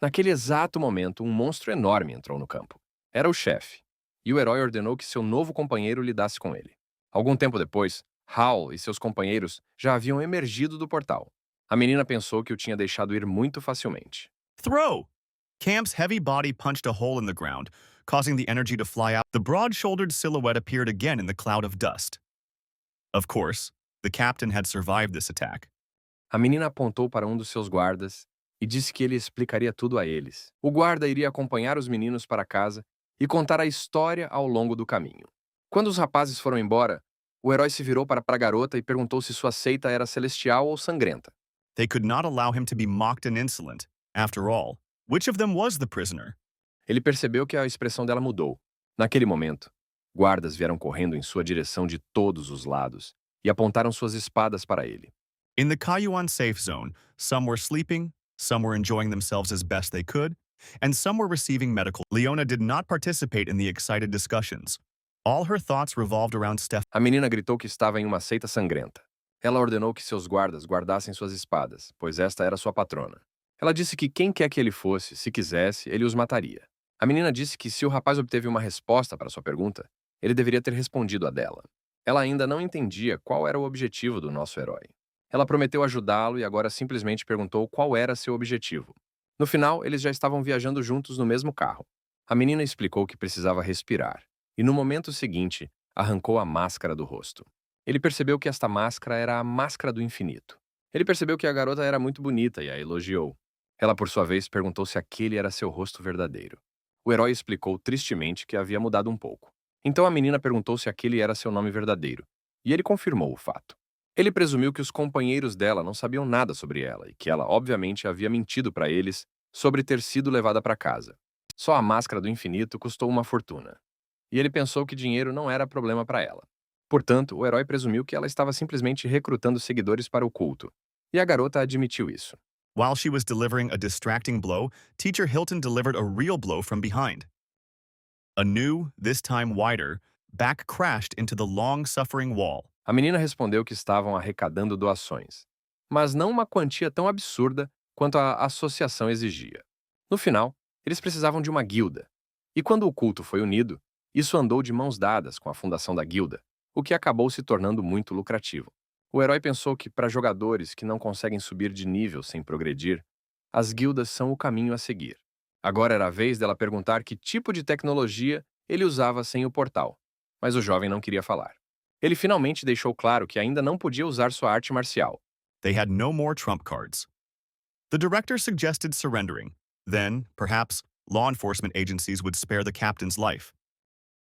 Naquele exato momento, um monstro enorme entrou no campo. Era o chefe, e o herói ordenou que seu novo companheiro lidasse com ele. Algum tempo depois, Hal e seus companheiros já haviam emergido do portal. A menina pensou que o tinha deixado ir muito facilmente. Throw! Camp's heavy body punched a hole in the ground, causing the energy to fly out. The broad-shouldered silhouette appeared again in the cloud of dust. Of course, the captain had survived this attack. A menina apontou para um dos seus guardas e disse que ele explicaria tudo a eles. O guarda iria acompanhar os meninos para casa e contar a história ao longo do caminho. Quando os rapazes foram embora, o herói se virou para a garota e perguntou se sua seita era celestial ou sangrenta. They could not allow him to be mocked and insolent. After all, which of them was the prisoner? Ele percebeu que a expressão dela mudou. Naquele momento, guardas vieram correndo em sua direção de todos os lados e apontaram suas espadas para ele. In the Kayuan safe zone, some were sleeping, some were enjoying themselves as best they could, and some were receiving medical. Leona did not participate in the excited discussions. All her thoughts revolved around Steph. A menina gritou que estava em uma seita sangrenta. Ela ordenou que seus guardas guardassem suas espadas, pois esta era sua patrona. Ela disse que quem quer que ele fosse, se quisesse, ele os mataria. A menina disse que se o rapaz obteve uma resposta para sua pergunta, ele deveria ter respondido a dela. Ela ainda não entendia qual era o objetivo do nosso herói. Ela prometeu ajudá-lo e agora simplesmente perguntou qual era seu objetivo. No final, eles já estavam viajando juntos no mesmo carro. A menina explicou que precisava respirar, e no momento seguinte, arrancou a máscara do rosto. Ele percebeu que esta máscara era a máscara do infinito. Ele percebeu que a garota era muito bonita e a elogiou. Ela, por sua vez, perguntou se aquele era seu rosto verdadeiro. O herói explicou tristemente que havia mudado um pouco. Então a menina perguntou se aquele era seu nome verdadeiro, e ele confirmou o fato. Ele presumiu que os companheiros dela não sabiam nada sobre ela e que ela, obviamente, havia mentido para eles sobre ter sido levada para casa. Só a máscara do infinito custou uma fortuna. E ele pensou que dinheiro não era problema para ela. Portanto, o herói presumiu que ela estava simplesmente recrutando seguidores para o culto. E a garota admitiu isso. While she was delivering a distracting blow, Teacher Hilton delivered a real blow from behind. A new, this time wider, back crashed into the long-suffering wall. A menina respondeu que estavam arrecadando doações, mas não uma quantia tão absurda quanto a associação exigia. No final, eles precisavam de uma guilda. E quando o culto foi unido, isso andou de mãos dadas com a fundação da guilda, o que acabou se tornando muito lucrativo. O herói pensou que, para jogadores que não conseguem subir de nível sem progredir, as guildas são o caminho a seguir. Agora era a vez dela perguntar que tipo de tecnologia ele usava sem o portal, mas o jovem não queria falar. Ele finalmente deixou claro que ainda não podia usar sua arte marcial. They had no more trump cards. The director suggested surrendering. Then, perhaps, law enforcement agencies would spare the captain's life.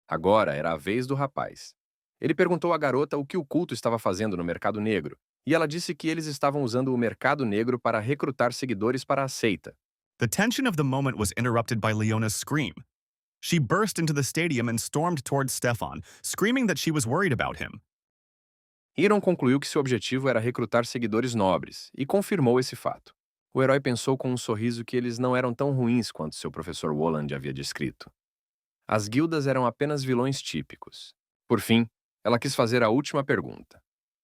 Agora era a vez do rapaz. Ele perguntou à garota o que o culto estava fazendo no mercado negro, e ela disse que eles estavam usando o mercado negro para recrutar seguidores para a seita. The tension of the moment was interrupted by Leona's scream. She burst into the stadium and stormed towards Stefan, screaming that she was worried about him. Iron concluiu que seu objetivo era recrutar seguidores nobres, e confirmou esse fato. O herói pensou com um sorriso que eles não eram tão ruins quanto seu professor Wolland havia descrito. As guildas eram apenas vilões típicos. Por fim, ela quis fazer a última pergunta,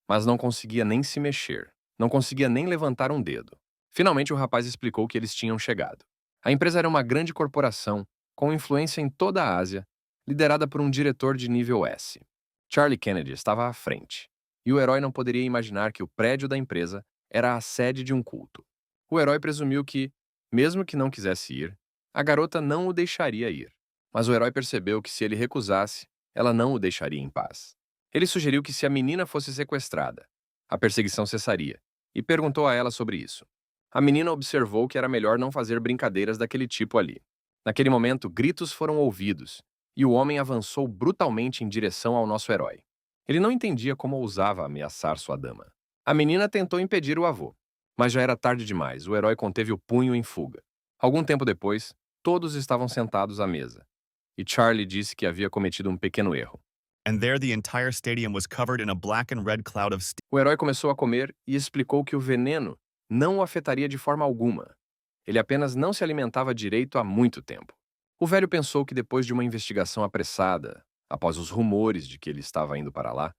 mas não conseguia nem se mexer, não conseguia nem levantar um dedo. Finalmente o rapaz explicou que eles tinham chegado. A empresa era uma grande corporação, com influência em toda a Ásia, liderada por um diretor de nível S. Charlie Kennedy estava à frente, e o herói não poderia imaginar que o prédio da empresa era a sede de um culto. O herói presumiu que, mesmo que não quisesse ir, a garota não o deixaria ir. Mas o herói percebeu que se ele recusasse, ela não o deixaria em paz. Ele sugeriu que se a menina fosse sequestrada, a perseguição cessaria, e perguntou a ela sobre isso. A menina observou que era melhor não fazer brincadeiras daquele tipo ali. Naquele momento, gritos foram ouvidos, e o homem avançou brutalmente em direção ao nosso herói. Ele não entendia como ousava ameaçar sua dama. A menina tentou impedir o avô, mas já era tarde demais. O herói conteve o punho em fuga. Algum tempo depois, todos estavam sentados à mesa, e Charlie disse que havia cometido um pequeno erro. And there the entire stadium was covered in a black and red cloud of steam. O herói começou a comer e explicou que o veneno não o afetaria de forma alguma. Ele apenas não se alimentava direito há muito tempo. O velho pensou que depois de uma investigação apressada, após os rumores de que ele estava indo para lá,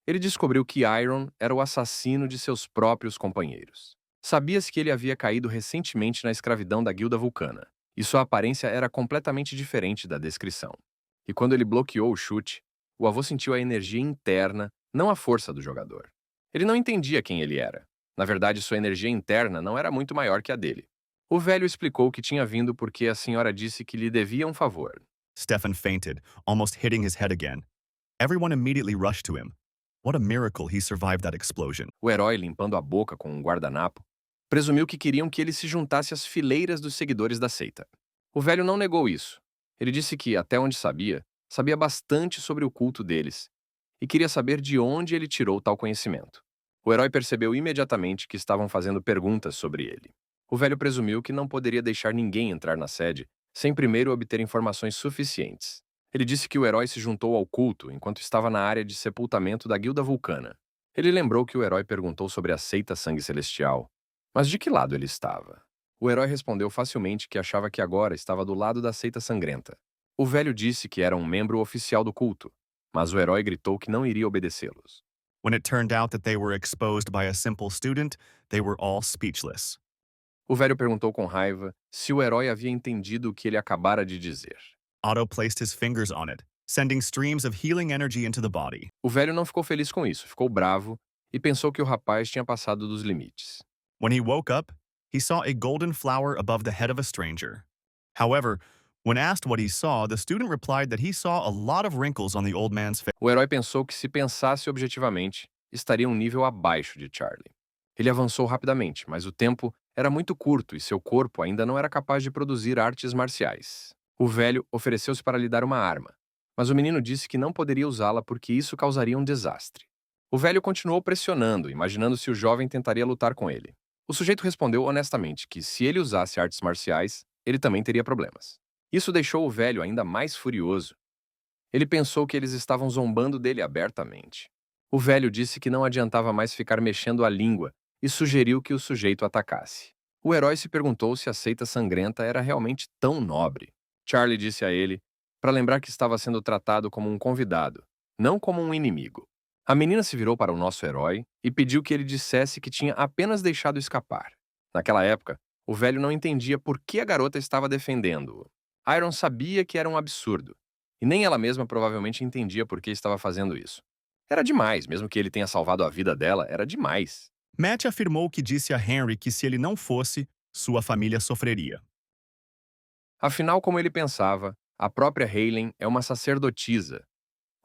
ele descobriu que Iron era o assassino de seus próprios companheiros. Sabia-se que ele havia caído recentemente na escravidão da Guilda Vulcana, e sua aparência era completamente diferente da descrição. E quando ele bloqueou o chute, o avô sentiu a energia interna, não a força do jogador. Ele não entendia quem ele era. Na verdade, sua energia interna não era muito maior que a dele. O velho explicou que tinha vindo porque a senhora disse que lhe devia um favor. Stefan fainted, almost hitting his head again. Everyone immediately rushed to him. What a miracle he survived that explosion. O herói, limpando a boca com um guardanapo, presumiu que queriam que ele se juntasse às fileiras dos seguidores da seita. O velho não negou isso. Ele disse que, até onde sabia, sabia bastante sobre o culto deles e queria saber de onde ele tirou tal conhecimento. O herói percebeu imediatamente que estavam fazendo perguntas sobre ele. O velho presumiu que não poderia deixar ninguém entrar na sede sem primeiro obter informações suficientes. Ele disse que o herói se juntou ao culto enquanto estava na área de sepultamento da Guilda Vulcana. Ele lembrou que o herói perguntou sobre a seita Sangue Celestial, mas de que lado ele estava? O herói respondeu facilmente que achava que agora estava do lado da seita sangrenta. O velho disse que era um membro oficial do culto, mas o herói gritou que não iria obedecê-los. When it turned out that they were exposed by a simple student, they were all speechless. O velho perguntou com raiva se o herói havia entendido o que ele acabara de dizer. Otto placed his fingers on it, sending streams of healing energy into the body. O velho não ficou feliz com isso, ficou bravo e pensou que o rapaz tinha passado dos limites. When he woke up, he saw a golden flower above the head of a stranger. However, when asked what he saw, the student replied that he saw a lot of wrinkles on the old man's face. O herói pensou que, se pensasse objetivamente, estaria um nível abaixo de Charlie. Ele avançou rapidamente, mas o tempo era muito curto e seu corpo ainda não era capaz de produzir artes marciais. O velho ofereceu-se para lhe dar uma arma, mas o menino disse que não poderia usá-la porque isso causaria um desastre. O velho continuou pressionando, imaginando se o jovem tentaria lutar com ele. O sujeito respondeu honestamente que, se ele usasse artes marciais, ele também teria problemas. Isso deixou o velho ainda mais furioso. Ele pensou que eles estavam zombando dele abertamente. O velho disse que não adiantava mais ficar mexendo a língua e sugeriu que o sujeito atacasse. O herói se perguntou se a seita sangrenta era realmente tão nobre. Charlie disse a ele para lembrar que estava sendo tratado como um convidado, não como um inimigo. A menina se virou para o nosso herói e pediu que ele dissesse que tinha apenas deixado escapar. Naquela época, o velho não entendia por que a garota estava defendendo-o. Iron sabia que era um absurdo, e nem ela mesma provavelmente entendia por que estava fazendo isso. Era demais, mesmo que ele tenha salvado a vida dela, era demais. Matt afirmou que disse a Henry que se ele não fosse, sua família sofreria. Afinal, como ele pensava, a própria Helen é uma sacerdotisa.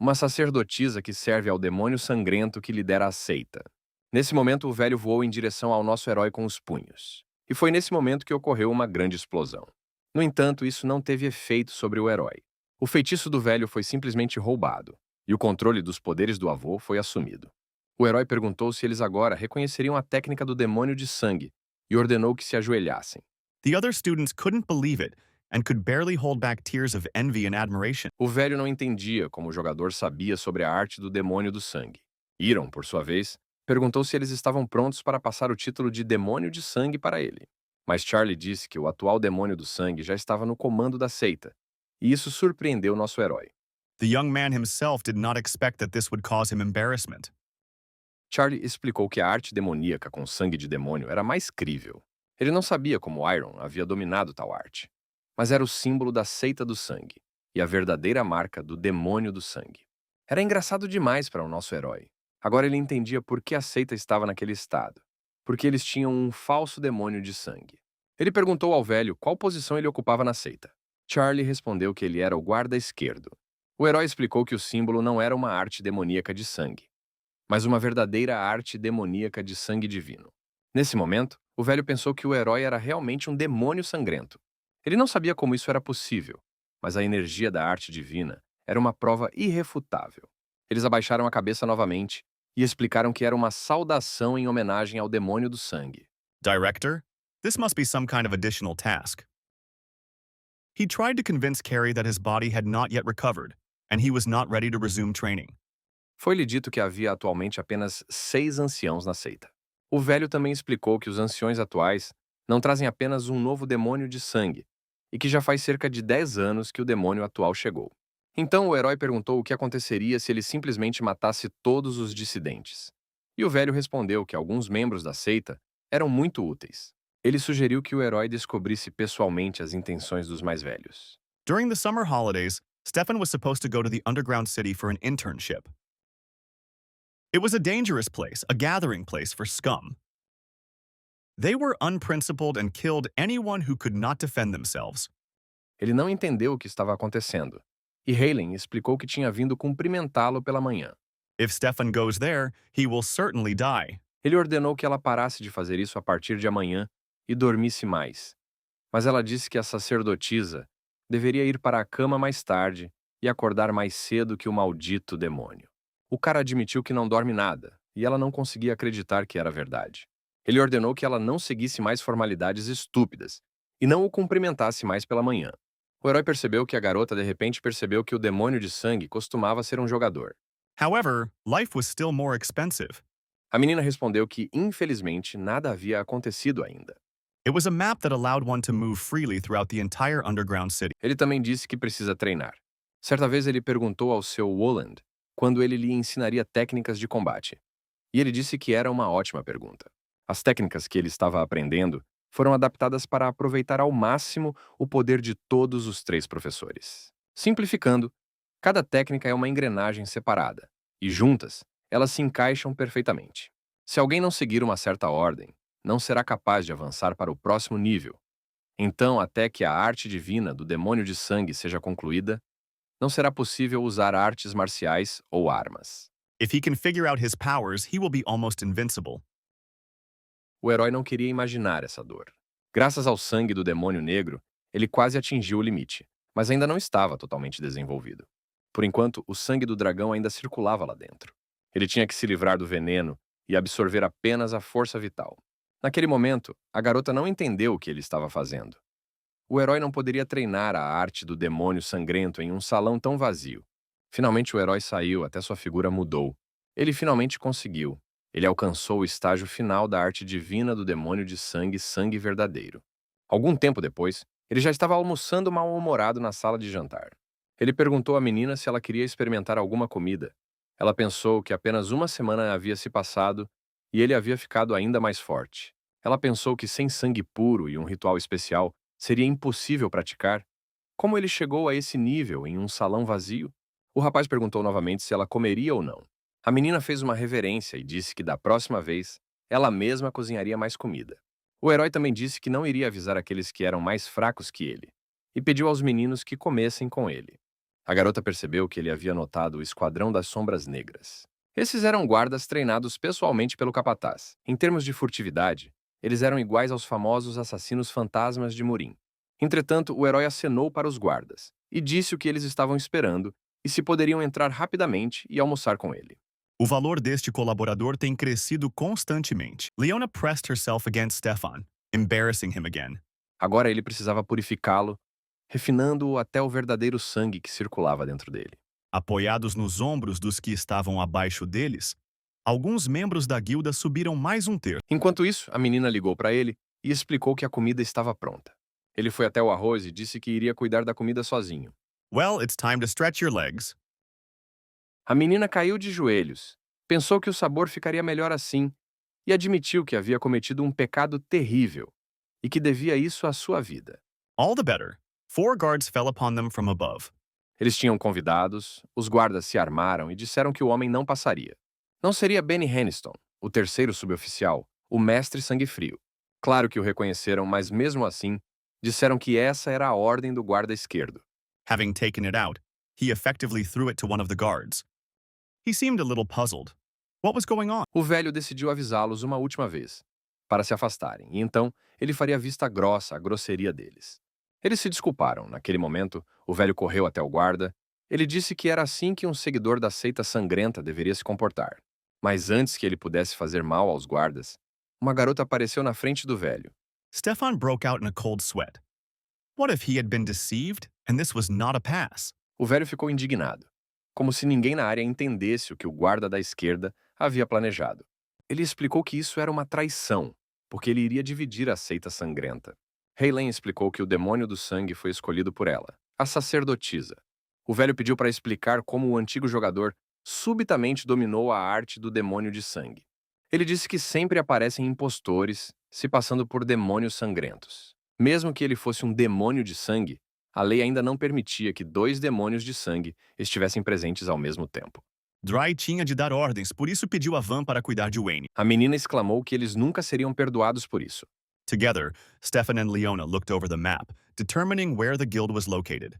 Uma sacerdotisa que serve ao demônio sangrento que lidera a seita. Nesse momento, o velho voou em direção ao nosso herói com os punhos. E foi nesse momento que ocorreu uma grande explosão. No entanto, isso não teve efeito sobre o herói. O feitiço do velho foi simplesmente roubado, e o controle dos poderes do avô foi assumido. O herói perguntou se eles agora reconheceriam a técnica do demônio de sangue e ordenou que se ajoelhassem. The other students couldn't believe it and could barely hold back tears of envy and admiration. O velho não entendia como o jogador sabia sobre a arte do demônio do sangue. Iron, por sua vez, perguntou se eles estavam prontos para passar o título de demônio de sangue para ele. Mas Charlie disse que o atual demônio do sangue já estava no comando da seita, e isso surpreendeu nosso herói. The young man himself did not expect that this would cause him embarrassment. Charlie explicou que a arte demoníaca com sangue de demônio era mais crível. Ele não sabia como Iron havia dominado tal arte, mas era o símbolo da seita do sangue e a verdadeira marca do demônio do sangue. Era engraçado demais para o nosso herói. Agora ele entendia por que a seita estava naquele estado, porque eles tinham um falso demônio de sangue. Ele perguntou ao velho qual posição ele ocupava na seita. Charlie respondeu que ele era o guarda esquerdo. O herói explicou que o símbolo não era uma arte demoníaca de sangue, mas uma verdadeira arte demoníaca de sangue divino. Nesse momento, o velho pensou que o herói era realmente um demônio sangrento. Ele não sabia como isso era possível, mas a energia da arte divina era uma prova irrefutável. Eles abaixaram a cabeça novamente e explicaram que era uma saudação em homenagem ao demônio do sangue. Director, this must be some kind of additional task. He tried to convince Carrie that his body had not yet recovered, and he was not ready to resume training. Foi-lhe dito que havia atualmente apenas 6 anciãos na seita. O velho também explicou que os anciões atuais não trazem apenas um novo demônio de sangue, e que já faz cerca de 10 anos que o demônio atual chegou. Então o herói perguntou o que aconteceria se ele simplesmente matasse todos os dissidentes. E o velho respondeu que alguns membros da seita eram muito úteis. Ele sugeriu que o herói descobrisse pessoalmente as intenções dos mais velhos. During the summer holidays, Stefan was supposed to go to the underground city for an internship. It was a dangerous place, a gathering place for scum. They were unprincipled and killed anyone who could not defend themselves. Ele não entendeu o que estava acontecendo, e Halen explicou que tinha vindo cumprimentá-lo pela manhã. If Stefan goes there, he will certainly die. Ele ordenou que ela parasse de fazer isso a partir de amanhã e dormisse mais. Mas ela disse que a sacerdotisa deveria ir para a cama mais tarde e acordar mais cedo que o maldito demônio. O cara admitiu que não dorme nada, e ela não conseguia acreditar que era verdade. Ele ordenou que ela não seguisse mais formalidades estúpidas e não o cumprimentasse mais pela manhã. O herói percebeu que a garota de repente percebeu que o demônio de sangue costumava ser um jogador. However, life was still more expensive. A menina respondeu que, infelizmente, nada havia acontecido ainda. It was a map that allowed one to move freely throughout the entire underground city. Ele também disse que precisa treinar. Certa vez ele perguntou ao seu Woland quando ele lhe ensinaria técnicas de combate. E ele disse que era uma ótima pergunta. As técnicas que ele estava aprendendo foram adaptadas para aproveitar ao máximo o poder de todos os 3 professores. Simplificando, cada técnica é uma engrenagem separada, e juntas, elas se encaixam perfeitamente. Se alguém não seguir uma certa ordem, não será capaz de avançar para o próximo nível. Então, até que a arte divina do demônio de sangue seja concluída, não será possível usar artes marciais ou armas. If he can figure out his powers, he will be almost invincible. O herói não queria imaginar essa dor. Graças ao sangue do demônio negro, ele quase atingiu o limite, mas ainda não estava totalmente desenvolvido. Por enquanto, o sangue do dragão ainda circulava lá dentro. Ele tinha que se livrar do veneno e absorver apenas a força vital. Naquele momento, a garota não entendeu o que ele estava fazendo. O herói não poderia treinar a arte do demônio sangrento em um salão tão vazio. Finalmente o herói saiu, até sua figura mudou. Ele finalmente conseguiu. Ele alcançou o estágio final da arte divina do demônio de sangue, sangue verdadeiro. Algum tempo depois, ele já estava almoçando mal-humorado na sala de jantar. Ele perguntou à menina se ela queria experimentar alguma comida. Ela pensou que apenas uma semana havia se passado e ele havia ficado ainda mais forte. Ela pensou que sem sangue puro e um ritual especial, seria impossível praticar. Como ele chegou a esse nível em um salão vazio? O rapaz perguntou novamente se ela comeria ou não. A menina fez uma reverência e disse que da próxima vez, ela mesma cozinharia mais comida. O herói também disse que não iria avisar aqueles que eram mais fracos que ele, e pediu aos meninos que comessem com ele. A garota percebeu que ele havia notado o Esquadrão das Sombras Negras. Esses eram guardas treinados pessoalmente pelo capataz. Em termos de furtividade, eles eram iguais aos famosos assassinos fantasmas de Murim. Entretanto, o herói acenou para os guardas e disse o que eles estavam esperando e se poderiam entrar rapidamente e almoçar com ele. O valor deste colaborador tem crescido constantemente. Leona pressed herself against Stefan, embarrassing him again. Agora ele precisava purificá-lo, refinando-o até o verdadeiro sangue que circulava dentro dele. Apoiados nos ombros dos que estavam abaixo deles, alguns membros da guilda subiram mais um terço. Enquanto isso, a menina ligou para ele e explicou que a comida estava pronta. Ele foi até o arroz e disse que iria cuidar da comida sozinho. Well, it's time to stretch your legs. A menina caiu de joelhos, pensou que o sabor ficaria melhor assim e admitiu que havia cometido um pecado terrível e que devia isso à sua vida. All the better. 4 guards fell upon them from above. Eles tinham convidados, os guardas se armaram e disseram que o homem não passaria. Não seria Benny Henniston, o terceiro suboficial, o mestre sangue frio. Claro que o reconheceram, mas mesmo assim, disseram que essa era a ordem do guarda esquerdo. Having taken it out, he effectively threw it to one of the guards. He seemed a little puzzled. What was going on? O velho decidiu avisá-los uma última vez, para se afastarem, e então ele faria vista grossa à grosseria deles. Eles se desculparam. Naquele momento, o velho correu até o guarda. Ele disse que era assim que um seguidor da seita sangrenta deveria se comportar. Mas antes que ele pudesse fazer mal aos guardas, uma garota apareceu na frente do velho. Stefan broke out in a cold sweat. What if he had been deceived and this was not a pass? O velho ficou indignado, como se ninguém na área entendesse o que o guarda da esquerda havia planejado. Ele explicou que isso era uma traição, porque ele iria dividir a seita sangrenta. Halen explicou que o demônio do sangue foi escolhido por ela, a sacerdotisa. O velho pediu para explicar como o antigo jogador subitamente dominou a arte do demônio de sangue. Ele disse que sempre aparecem impostores se passando por demônios sangrentos. Mesmo que ele fosse um demônio de sangue, a lei ainda não permitia que 2 demônios de sangue estivessem presentes ao mesmo tempo. Dry tinha de dar ordens, por isso pediu a Van para cuidar de Wayne. A menina exclamou que eles nunca seriam perdoados por isso. Together, Stefan and Leona looked over the map, determining where the guild was located.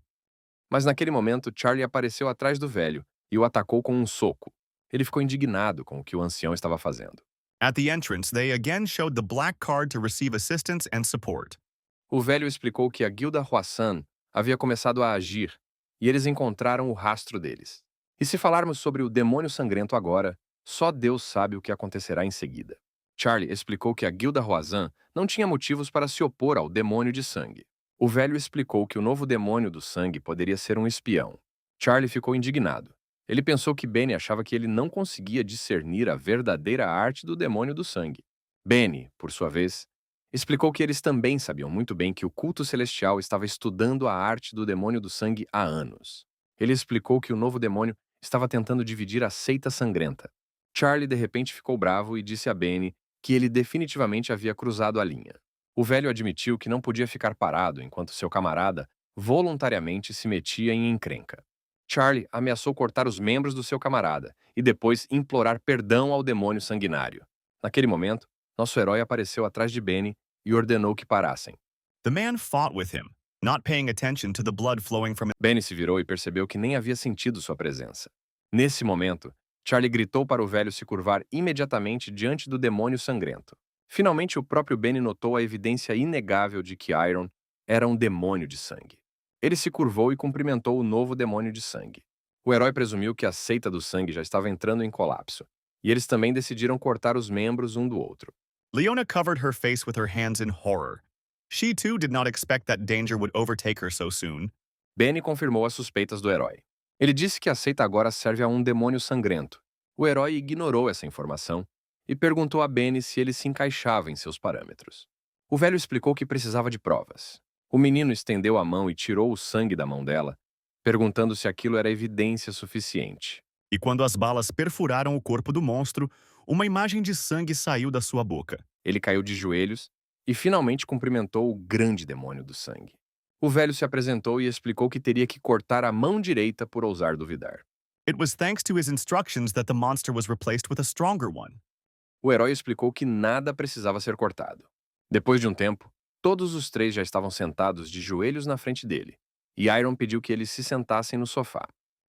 Mas naquele momento, Charlie apareceu atrás do velho e o atacou com um soco. Ele ficou indignado com o que o ancião estava fazendo. At the entrance, they again showed the black card to receive assistance and support. O velho explicou que a Guilda Huasan havia começado a agir e eles encontraram o rastro deles. E se falarmos sobre o demônio sangrento agora, só Deus sabe o que acontecerá em seguida. Charlie explicou que a Guilda Huasan não tinha motivos para se opor ao demônio de sangue. O velho explicou que o novo demônio do sangue poderia ser um espião. Charlie ficou indignado. Ele pensou que Benny achava que ele não conseguia discernir a verdadeira arte do demônio do sangue. Benny, por sua vez, explicou que eles também sabiam muito bem que o culto celestial estava estudando a arte do demônio do sangue há anos. Ele explicou que o novo demônio estava tentando dividir a seita sangrenta. Charlie de repente ficou bravo e disse a Benny que ele definitivamente havia cruzado a linha. O velho admitiu que não podia ficar parado enquanto seu camarada voluntariamente se metia em encrenca. Charlie ameaçou cortar os membros do seu camarada e depois implorar perdão ao demônio sanguinário. Naquele momento, nosso herói apareceu atrás de Benny e ordenou que parassem. The man fought with him, not paying attention to the blood flowing from Benny se virou e percebeu que nem havia sentido sua presença. Nesse momento, Charlie gritou para o velho se curvar imediatamente diante do demônio sangrento. Finalmente, o próprio Benny notou a evidência inegável de que Iron era um demônio de sangue. Ele se curvou e cumprimentou o novo demônio de sangue. O herói presumiu que a seita do sangue já estava entrando em colapso, e eles também decidiram cortar os membros um do outro. Leona covered her face with her hands in horror. She too did not expect that danger would overtake her so soon. Benny confirmou as suspeitas do herói. Ele disse que a seita agora serve a um demônio sangrento. O herói ignorou essa informação e perguntou a Benny se ele se encaixava em seus parâmetros. O velho explicou que precisava de provas. O menino estendeu a mão e tirou o sangue da mão dela, perguntando se aquilo era evidência suficiente. E quando as balas perfuraram o corpo do monstro, uma imagem de sangue saiu da sua boca. Ele caiu de joelhos e finalmente cumprimentou o grande demônio do sangue. O velho se apresentou e explicou que teria que cortar a mão direita por ousar duvidar. It was thanks to his instructions that the monster was replaced with a stronger one. O herói explicou que nada precisava ser cortado. Depois de um tempo, todos os três já estavam sentados de joelhos na frente dele, e Iron pediu que eles se sentassem no sofá.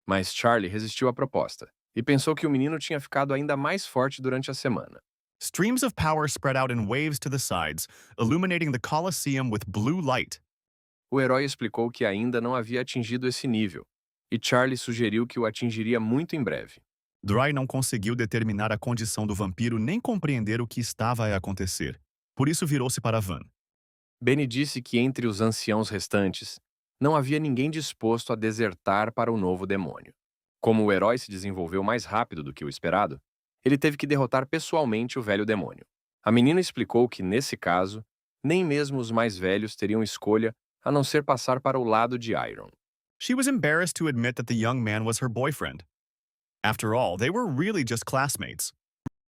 Mas Charlie resistiu à proposta e pensou que o menino tinha ficado ainda mais forte durante a semana. Streams of power spread out in waves to the sides, illuminating the Colosseum with blue light. O herói explicou que ainda não havia atingido esse nível, e Charlie sugeriu que o atingiria muito em breve. Dry não conseguiu determinar a condição do vampiro nem compreender o que estava a acontecer. Por isso virou-se para Van. Benny disse que entre os anciãos restantes, não havia ninguém disposto a desertar para o novo demônio. Como o herói se desenvolveu mais rápido do que o esperado, ele teve que derrotar pessoalmente o velho demônio. A menina explicou que, nesse caso, nem mesmo os mais velhos teriam escolha a não ser passar para o lado de Iron. She was embarrassed to admit that the young man was her boyfriend. After all, they were really just classmates.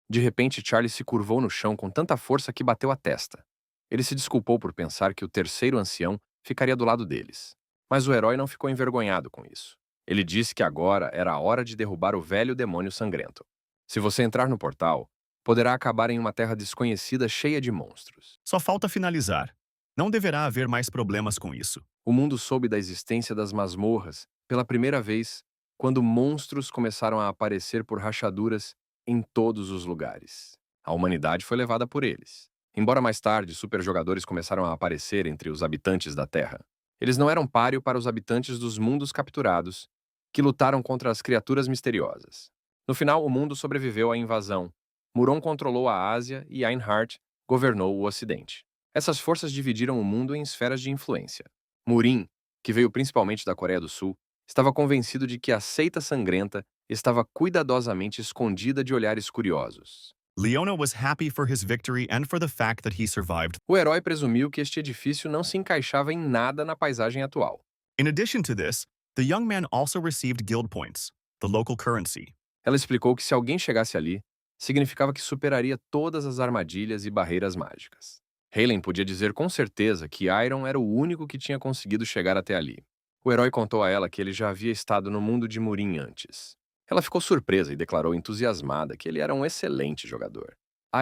De repente, Charlie se curvou no chão com tanta força que bateu a testa. Ele se desculpou por pensar que o terceiro ancião ficaria do lado deles. Mas o herói não ficou envergonhado com isso. Ele disse que agora era a hora de derrubar o velho demônio sangrento. Se você entrar no portal, poderá acabar em uma terra desconhecida cheia de monstros. Só falta finalizar. Não deverá haver mais problemas com isso. O mundo soube da existência das masmorras pela primeira vez quando monstros começaram a aparecer por rachaduras em todos os lugares. A humanidade foi levada por eles. Embora mais tarde superjogadores começaram a aparecer entre os habitantes da Terra, eles não eram páreo para os habitantes dos mundos capturados, que lutaram contra as criaturas misteriosas. No final, o mundo sobreviveu à invasão. Muron controlou a Ásia e Einhart governou o Ocidente. Essas forças dividiram o mundo em esferas de influência. Murin, que veio principalmente da Coreia do Sul, estava convencido de que a seita sangrenta estava cuidadosamente escondida de olhares curiosos. Leona was happy for his victory and for the fact that he survived. O herói presumiu que este edifício não se encaixava em nada na paisagem atual. In addition to this, the young man also received guild points, the local currency. Ela explicou que se alguém chegasse ali, significava que superaria todas as armadilhas e barreiras mágicas. Halen podia dizer com certeza que Iron era o único que tinha conseguido chegar até ali. O herói contou a ela que ele já havia estado no mundo de Murin antes. Ela ficou surpresa e declarou entusiasmada que ele era um excelente jogador.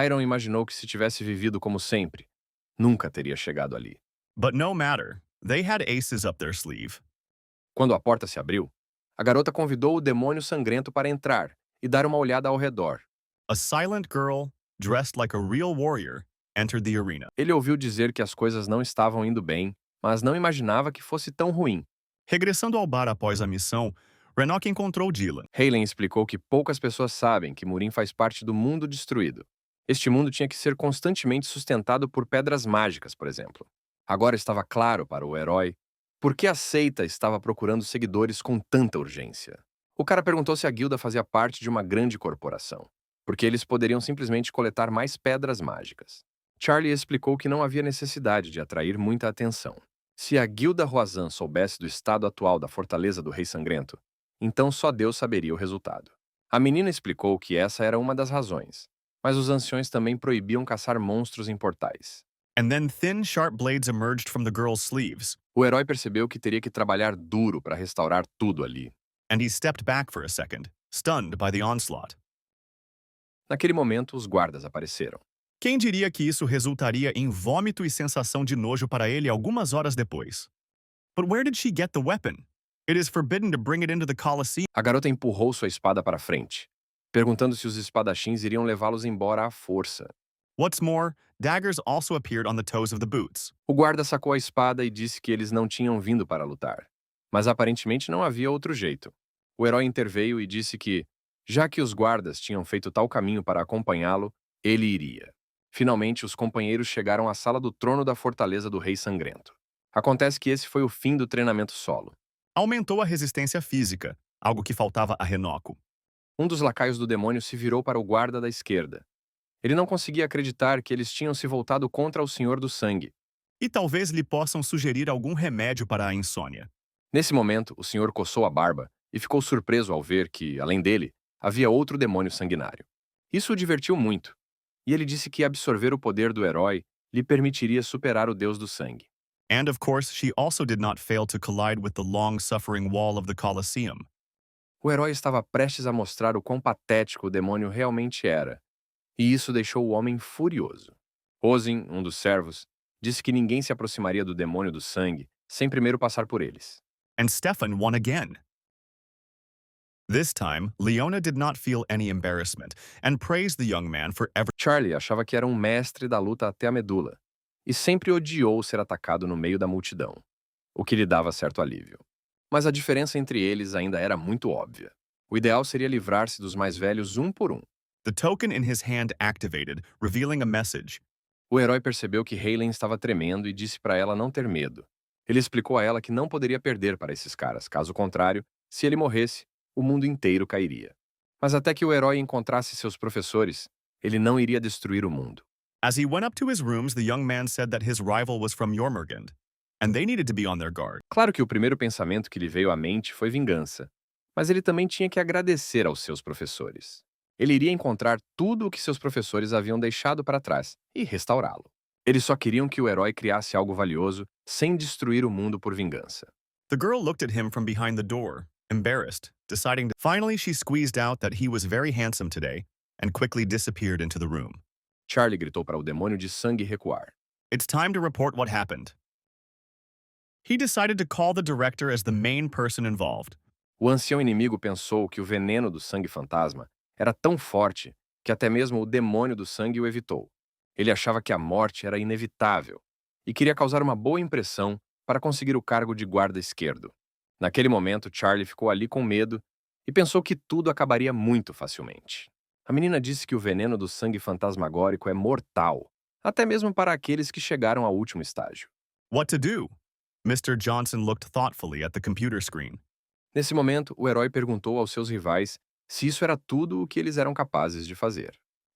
Iron imaginou que se tivesse vivido como sempre, Nunca teria chegado ali. But no matter, they had aces up their sleeve. Quando a porta se abriu, a garota convidou o demônio sangrento para entrar e dar uma olhada ao redor. A silent girl, dressed like a real warrior, entered the arena. Ele ouviu dizer que as coisas não estavam indo bem, mas não imaginava que fosse tão ruim. Regressando ao bar após a missão, Renok encontrou Dylan. Halen explicou que poucas pessoas sabem que Murim faz parte do mundo destruído. Este mundo tinha que ser constantemente sustentado por pedras mágicas, por exemplo. Agora estava claro para o herói por que a seita estava procurando seguidores com tanta urgência. O cara perguntou se a guilda fazia parte de uma grande corporação, porque eles poderiam simplesmente coletar mais pedras mágicas. Charlie explicou que não havia necessidade de atrair muita atenção. Se a guilda Roazan soubesse do estado atual da fortaleza do Rei Sangrento, então só Deus saberia o resultado. A menina explicou que essa era uma das razões, mas os anciões também proibiam caçar monstros em portais. And then thin, sharp blades emerged from the girl's sleeves, O herói percebeu que teria que trabalhar duro para restaurar tudo ali. and he stepped back for a second, stunned by the onslaught. Naquele momento, os guardas apareceram. Quem diria que isso resultaria em vômito e sensação de nojo para ele algumas horas depois? But where did she get the weapon? It is forbidden to bring it into the Colosseum. A garota empurrou sua espada para frente, perguntando se os espadachins iriam levá-los embora à força. What's more, daggers also appeared on the toes of the boots. O guarda sacou a espada e disse que eles não tinham vindo para lutar, mas aparentemente não havia outro jeito. O herói interveio e disse que, já que os guardas tinham feito tal caminho para acompanhá-lo, ele iria. Finalmente, os companheiros chegaram à sala do trono da fortaleza do Rei Sangrento. Acontece que esse foi o fim do treinamento solo. Aumentou a resistência física, algo que faltava a Renoko. Um dos lacaios do demônio se virou para o guarda da esquerda. Ele não conseguia acreditar que eles tinham se voltado contra o Senhor do Sangue. E talvez lhe possam sugerir algum remédio para a insônia. Nesse momento, o senhor coçou a barba e ficou surpreso ao ver que, além dele, havia outro demônio sanguinário. Isso o divertiu muito, e ele disse que absorver o poder do herói lhe permitiria superar o Deus do Sangue. And of course, she also did not fail to collide with the long-suffering wall of the Colosseum. O herói estava prestes a mostrar o quão patético o demônio realmente era, e isso deixou o homem furioso. Osin, um dos servos, disse que ninguém se aproximaria do demônio do sangue sem primeiro passar por eles. And Stefan won again. This time, Leona did not feel any embarrassment and praised the young man for ever. Charlie achava que era um mestre da luta até a medula, e sempre odiou ser atacado no meio da multidão, o que lhe dava certo alívio. Mas a diferença entre eles ainda era muito óbvia. O ideal seria livrar-se dos mais velhos um por um. The token in his hand activated, revealing a message. O herói percebeu que Halen estava tremendo e disse para ela não ter medo. Ele explicou a ela que não poderia perder para esses caras, caso contrário, se ele morresse, o mundo inteiro cairia. Mas até que o herói encontrasse seus professores, ele não iria destruir o mundo. As he went up to his rooms, the young man said that his rival was from Jormungand, and they needed to be on their guard. Claro que o primeiro pensamento que lhe veio à mente foi vingança, mas ele também tinha que agradecer aos seus professores. Ele iria encontrar tudo o que seus professores haviam deixado para trás e restaurá-lo. Eles só queriam que o herói criasse algo valioso sem destruir o mundo por vingança. The girl looked at him from behind the door, embarrassed, deciding to. Finally, she squeezed out that he was very handsome today and quickly disappeared into the room. Charlie gritou para o demônio de sangue recuar. It's time to report what happened. He decided to call the director as the main person involved. O ancião inimigo pensou que o veneno do sangue fantasma era tão forte que até mesmo o demônio do sangue o evitou. Ele achava que a morte era inevitável e queria causar uma boa impressão para conseguir o cargo de guarda esquerdo. Naquele momento, Charlie ficou ali com medo e pensou que tudo acabaria muito facilmente. A menina disse que o veneno do sangue fantasmagórico é mortal, até mesmo para aqueles que chegaram ao último estágio. What to do? Mr. Johnson looked thoughtfully at the computer screen. Nesse momento, o herói perguntou aos seus rivais se isso era tudo o que eles eram capazes de fazer.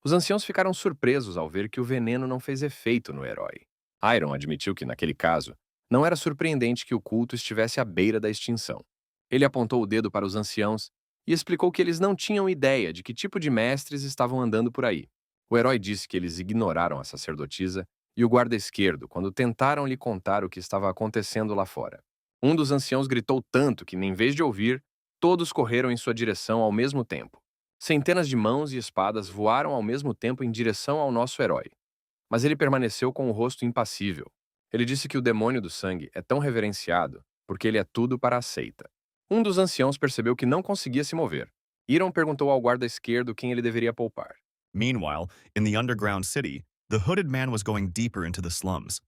Os anciãos ficaram surpresos ao ver que o veneno não fez efeito no herói. Iron admitiu que, naquele caso, não era surpreendente que o culto estivesse à beira da extinção. Ele apontou o dedo para os anciãos e explicou que eles não tinham ideia de que tipo de mestres estavam andando por aí. O herói disse que eles ignoraram a sacerdotisa e o guarda esquerdo quando tentaram lhe contar o que estava acontecendo lá fora. Um dos anciãos gritou tanto que, em vez de ouvir, todos correram em sua direção ao mesmo tempo. Centenas de mãos e espadas voaram ao mesmo tempo em direção ao nosso herói. mas ele permaneceu com o rosto impassível. Ele disse que o demônio do sangue é tão reverenciado porque ele é tudo para a seita. Um dos anciãos percebeu que não conseguia se mover. Iron perguntou ao guarda esquerdo quem ele deveria poupar. Meanwhile, in the underground city, the hooded man was going deeper into the slums.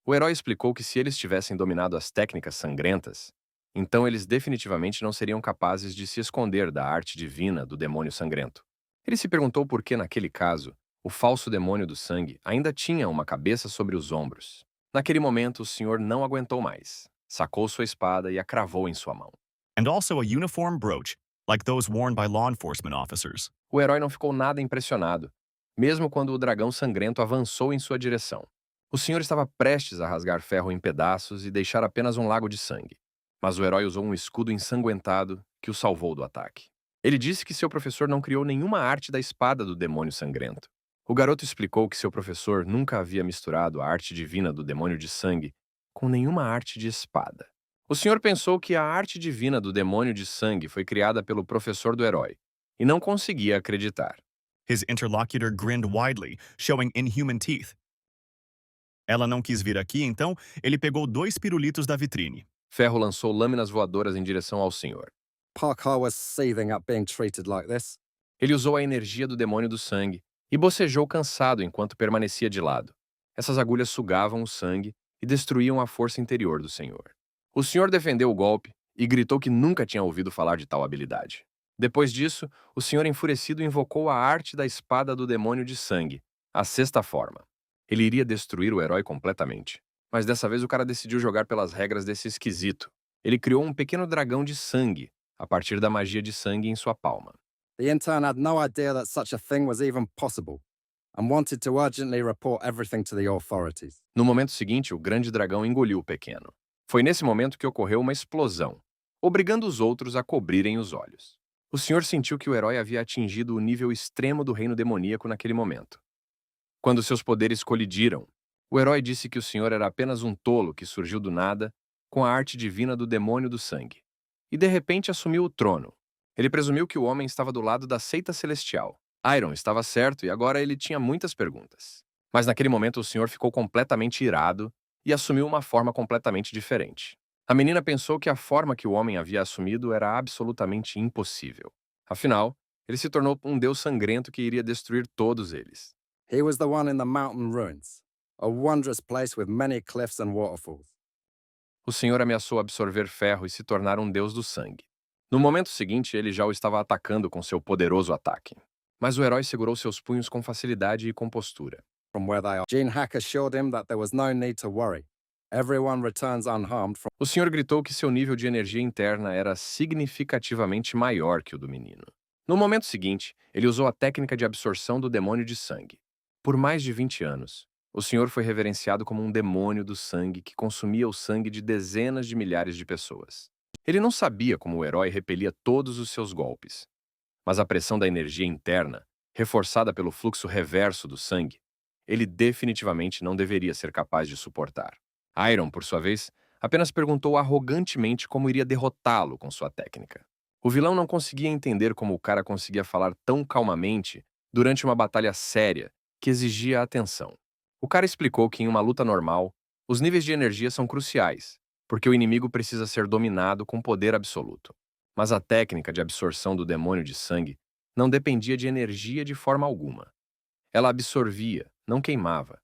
O herói explicou que se eles tivessem dominado as técnicas sangrentas, então eles definitivamente não seriam capazes de se esconder da arte divina do demônio sangrento. Ele se perguntou por que, naquele caso, o falso demônio do sangue ainda tinha uma cabeça sobre os ombros. Naquele momento, o senhor não aguentou mais. Sacou sua espada e a cravou em sua mão. And also a uniform brooch, like those worn by law enforcement officers. O herói não ficou nada impressionado, mesmo quando o dragão sangrento avançou em sua direção. O senhor estava prestes a rasgar ferro em pedaços e deixar apenas um lago de sangue. Mas o herói usou um escudo ensanguentado que o salvou do ataque. Ele disse que seu professor não criou nenhuma arte da espada do demônio sangrento. O garoto explicou que seu professor nunca havia misturado a arte divina do demônio de sangue com nenhuma arte de espada. O senhor pensou que a arte divina do demônio de sangue foi criada pelo professor do herói, e não conseguia acreditar. His interlocutor grinned widely, showing inhuman teeth. Ela não quis vir aqui, então ele pegou 2 pirulitos da vitrine. Ferro lançou lâminas voadoras em direção ao senhor. Parkour was seething at being treated like this. Ele usou a energia do demônio do sangue e bocejou cansado enquanto permanecia de lado. Essas agulhas sugavam o sangue e destruíam a força interior do senhor. O senhor defendeu o golpe e gritou que nunca tinha ouvido falar de tal habilidade. Depois disso, o senhor enfurecido invocou a arte da espada do demônio de sangue, a sexta forma. Ele iria destruir o herói completamente. Mas dessa vez o cara decidiu jogar pelas regras desse esquisito. Ele criou um pequeno dragão de sangue, a partir da magia de sangue em sua palma. The intern had no idea that such a thing was even possible and wanted to urgently report everything to the authorities. No momento seguinte, o grande dragão engoliu o pequeno. Foi nesse momento que ocorreu uma explosão, obrigando os outros a cobrirem os olhos. O senhor sentiu que o herói havia atingido o nível extremo do reino demoníaco naquele momento. Quando seus poderes colidiram, o herói disse que o senhor era apenas um tolo que surgiu do nada com a arte divina do demônio do sangue. E de repente assumiu o trono. Ele presumiu que o homem estava do lado da seita celestial. Iron estava certo e agora ele tinha muitas perguntas. Mas naquele momento o senhor ficou completamente irado e assumiu uma forma completamente diferente. A menina pensou que a forma que o homem havia assumido era absolutamente impossível. Afinal, ele se tornou um deus sangrento que iria destruir todos eles. He was the one in the mountain ruins, a wondrous place with many cliffs and waterfalls. O senhor ameaçou absorver ferro e se tornar um deus do sangue. No momento seguinte, ele já o estava atacando com seu poderoso ataque. Mas o herói segurou seus punhos com facilidade e compostura. From where they are, Gene Hack assured him that there was no need to worry. Everyone returns unharmed from. O senhor gritou que seu nível de energia interna era significativamente maior que o do menino. No momento seguinte, ele usou a técnica de absorção do demônio de sangue. Por mais de 20 anos, o senhor foi reverenciado como um demônio do sangue que consumia o sangue de dezenas de milhares de pessoas. Ele não sabia como o herói repelia todos os seus golpes. Mas a pressão da energia interna, reforçada pelo fluxo reverso do sangue, ele definitivamente não deveria ser capaz de suportar. Iron, por sua vez, apenas perguntou arrogantemente como iria derrotá-lo com sua técnica. O vilão não conseguia entender como o cara conseguia falar tão calmamente durante uma batalha séria que exigia atenção. O cara explicou que em uma luta normal, os níveis de energia são cruciais, porque o inimigo precisa ser dominado com poder absoluto. Mas a técnica de absorção do demônio de sangue não dependia de energia de forma alguma. Ela absorvia, não queimava.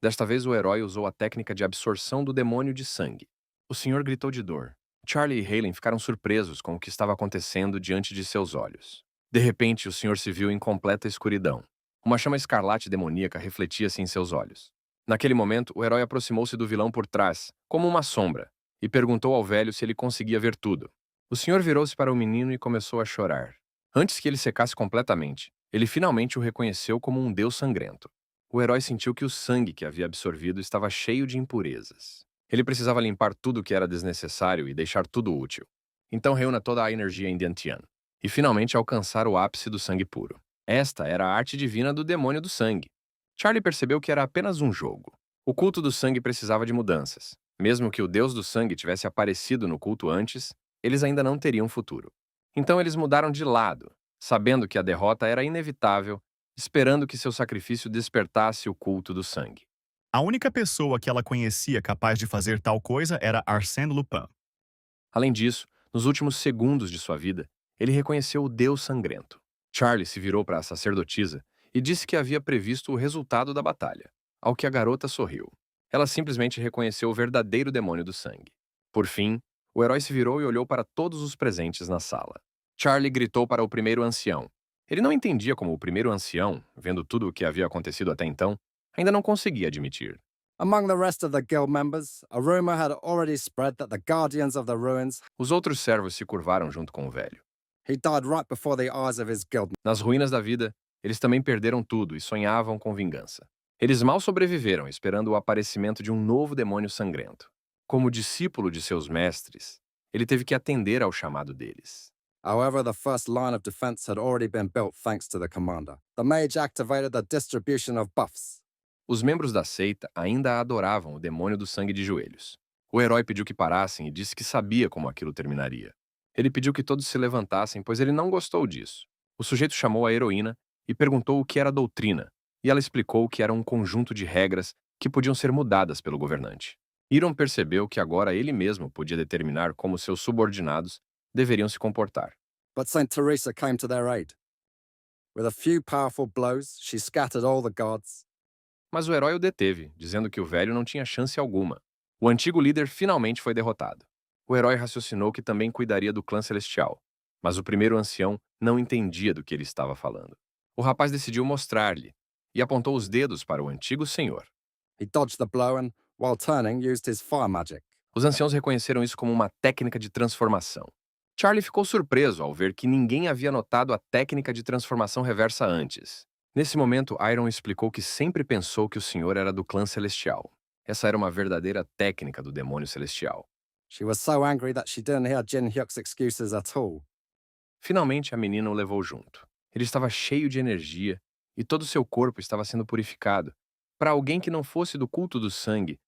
Desta vez o herói usou a técnica de absorção do demônio de sangue. O senhor gritou de dor. Charlie e Halen ficaram surpresos com o que estava acontecendo diante de seus olhos. De repente, o senhor se viu em completa escuridão. Uma chama escarlate demoníaca refletia-se em seus olhos. Naquele momento, o herói aproximou-se do vilão por trás, como uma sombra, e perguntou ao velho se ele conseguia ver tudo. O senhor virou-se para o menino e começou a chorar. Antes que ele secasse completamente, ele finalmente o reconheceu como um deus sangrento. O herói sentiu que o sangue que havia absorvido estava cheio de impurezas. Ele precisava limpar tudo o que era desnecessário e deixar tudo útil. Então reúna toda a energia em Dantian e finalmente alcançar o ápice do sangue puro. Esta era a arte divina do demônio do sangue. Charlie percebeu que era apenas um jogo. O culto do sangue precisava de mudanças. Mesmo que o deus do sangue tivesse aparecido no culto antes, eles ainda não teriam futuro. Então eles mudaram de lado, sabendo que a derrota era inevitável esperando que seu sacrifício despertasse o culto do sangue. A única pessoa que ela conhecia capaz de fazer tal coisa era Arsène Lupin. Além disso, nos últimos segundos de sua vida, ele reconheceu o Deus sangrento. Charlie se virou para a sacerdotisa e disse que havia previsto o resultado da batalha, ao que a garota sorriu. Ela simplesmente reconheceu o verdadeiro demônio do sangue. Por fim, o herói se virou e olhou para todos os presentes na sala. Charlie gritou para o primeiro ancião. Ele não entendia como o primeiro ancião, vendo tudo o que havia acontecido até então, ainda não conseguia admitir. Among the rest of the guild members, a rumor had already spread that the Guardians of the Ruins, Os outros servos se curvaram junto com o velho. he died right before the eyes of his guild. Nas ruínas da vida, eles também perderam tudo e sonhavam com vingança. Eles mal sobreviveram esperando o aparecimento de um novo demônio sangrento. Como discípulo de seus mestres, ele teve que atender ao chamado deles. However, the first line of defense had already been built thanks to the commander. The mage activated the distribution of buffs. Os membros da seita ainda adoravam o demônio do sangue de joelhos. O herói pediu que parassem e disse que sabia como aquilo terminaria. Ele pediu que todos se levantassem, pois ele não gostou disso. O sujeito chamou a heroína e perguntou o que era doutrina, e ela explicou que era um conjunto de regras que podiam ser mudadas pelo governante. Iron percebeu que agora ele mesmo podia determinar como seus subordinados deveriam se comportar. But St. Teresa came to their aid. With a few powerful blows, she scattered all the gods. Mas o herói o deteve, dizendo que o velho não tinha chance alguma. O antigo líder finalmente foi derrotado. O herói raciocinou que também cuidaria do clã celestial, mas o primeiro ancião não entendia do que ele estava falando. O rapaz decidiu mostrar-lhe e apontou os dedos para o antigo senhor. He dodged the blow and, while turning, used his fire magic. Os anciãos reconheceram isso como uma técnica de transformação. Charlie ficou surpreso ao ver que ninguém havia notado a técnica de transformação reversa antes. Nesse momento, Iron explicou que sempre pensou que o senhor era do clã celestial. Essa era uma verdadeira técnica do demônio celestial. She was so angry that she didn't hear Jin Hyuk's excuses at all. Finalmente, a menina o levou junto. Ele estava cheio de energia e todo o seu corpo estava sendo purificado. Para alguém que não fosse do culto do sangue,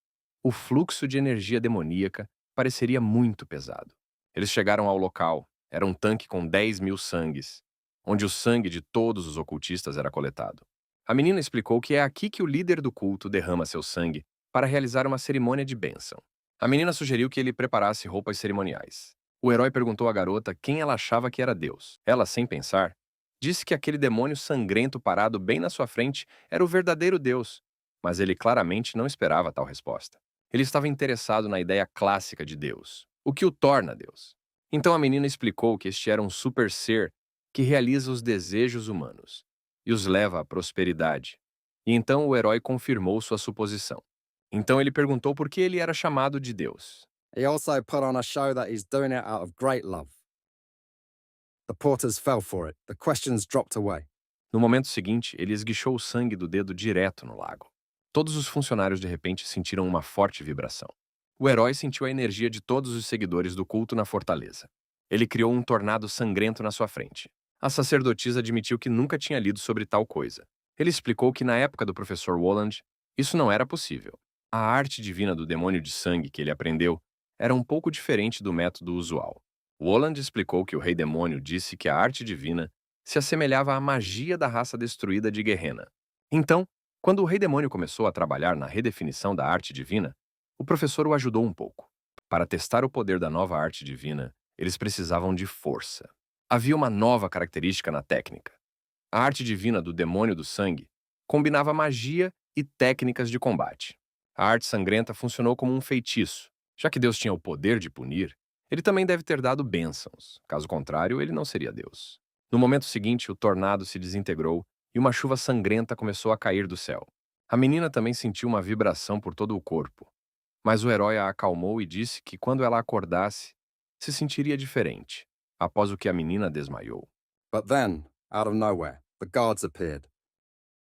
o fluxo de energia demoníaca pareceria muito pesado. Eles chegaram ao local. Era um tanque com 10.000 sangues, onde o sangue de todos os ocultistas era coletado. A menina explicou que é aqui que o líder do culto derrama seu sangue para realizar uma cerimônia de bênção. A menina sugeriu que ele preparasse roupas cerimoniais. O herói perguntou à garota quem ela achava que era Deus. Ela, sem pensar, disse que aquele demônio sangrento parado bem na sua frente era o verdadeiro Deus, mas ele claramente não esperava tal resposta. Ele estava interessado na ideia clássica de Deus, o que o torna Deus. Então a menina explicou que este era um super ser que realiza os desejos humanos e os leva à prosperidade. E então o herói confirmou sua suposição. Então ele perguntou por que ele era chamado de Deus. He also put on a show that he's doing it out of great love. The porters fell for it. The questions dropped away. No momento seguinte, ele esguichou o sangue do dedo direto no lago. Todos os funcionários de repente sentiram uma forte vibração. O herói sentiu a energia de todos os seguidores do culto na fortaleza. Ele criou um tornado sangrento na sua frente. A sacerdotisa admitiu que nunca tinha lido sobre tal coisa. Ele explicou que na época do professor Wolland, isso não era possível. A arte divina do demônio de sangue que ele aprendeu era um pouco diferente do método usual. Wolland explicou que o rei demônio disse que a arte divina se assemelhava à magia da raça destruída de Gehenna. Então, quando o rei demônio começou a trabalhar na redefinição da arte divina, o professor o ajudou um pouco. Para testar o poder da nova arte divina, eles precisavam de força. Havia uma nova característica na técnica. A arte divina do demônio do sangue combinava magia e técnicas de combate. A arte sangrenta funcionou como um feitiço. Já que Deus tinha o poder de punir, ele também deve ter dado bênçãos. Caso contrário, ele não seria Deus. No momento seguinte, o tornado se desintegrou e uma chuva sangrenta começou a cair do céu. A menina também sentiu uma vibração por todo o corpo. Mas o herói a acalmou e disse que quando ela acordasse, se sentiria diferente, após o que a menina desmaiou. But then, out of nowhere, the guards appeared.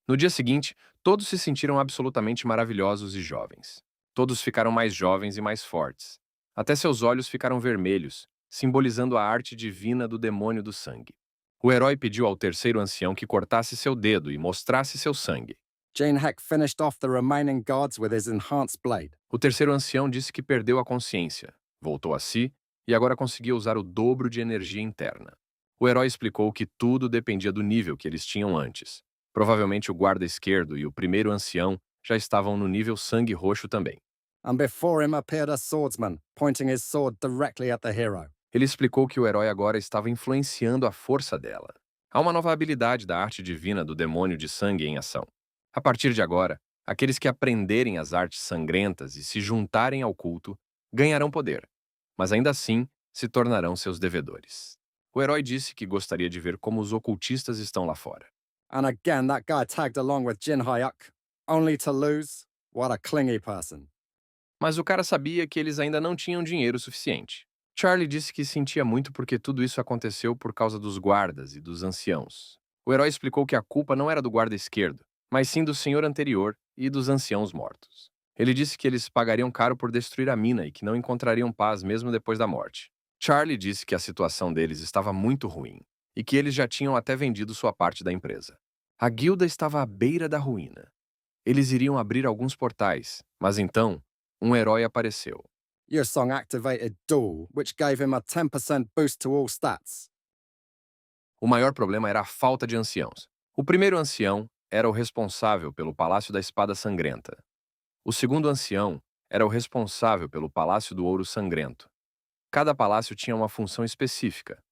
No dia seguinte, todos se sentiram absolutamente maravilhosos e jovens. Todos ficaram mais jovens e mais fortes. Até seus olhos ficaram vermelhos, simbolizando a arte divina do demônio do sangue. O herói pediu ao terceiro ancião que cortasse seu dedo e mostrasse seu sangue. Jin Hyuk finished off the remaining guards with his enhanced blade. O terceiro ancião disse que perdeu a consciência, voltou a si e agora conseguia usar o dobro de energia interna. O herói explicou que tudo dependia do nível que eles tinham antes. Provavelmente o guarda esquerdo e o primeiro ancião já estavam no nível sangue roxo também. And before him appeared a swordsman, pointing his sword directly at the hero. Ele explicou que o herói agora estava influenciando a força dela. Há uma nova habilidade da arte divina do demônio de sangue em ação. A partir de agora, aqueles que aprenderem as artes sangrentas e se juntarem ao culto ganharão poder, mas ainda assim se tornarão seus devedores. O herói disse que gostaria de ver como os ocultistas estão lá fora. And again, that guy tagged along with Jin Hyuk, only to lose. What a clingy person. Mas o cara sabia que eles ainda não tinham dinheiro suficiente. Charlie disse que sentia muito porque tudo isso aconteceu por causa dos guardas e dos anciãos. O herói explicou que a culpa não era do guarda esquerdo, mas sim do senhor anterior e dos anciãos mortos. Ele disse que eles pagariam caro por destruir a mina e que não encontrariam paz mesmo depois da morte. Charlie disse que a situação deles estava muito ruim e que eles já tinham até vendido sua parte da empresa. A guilda estava à beira da ruína. Eles iriam abrir alguns portais, mas então, um herói apareceu. Yusong activated Duel, which gave him a 10% boost to all stats. O maior problema era a falta de anciãos. O primeiro ancião era o responsável pelo Palácio da Espada Sangrenta. O segundo ancião era o responsável pelo Palácio do Ouro Sangrento. Cada palácio tinha uma função específica.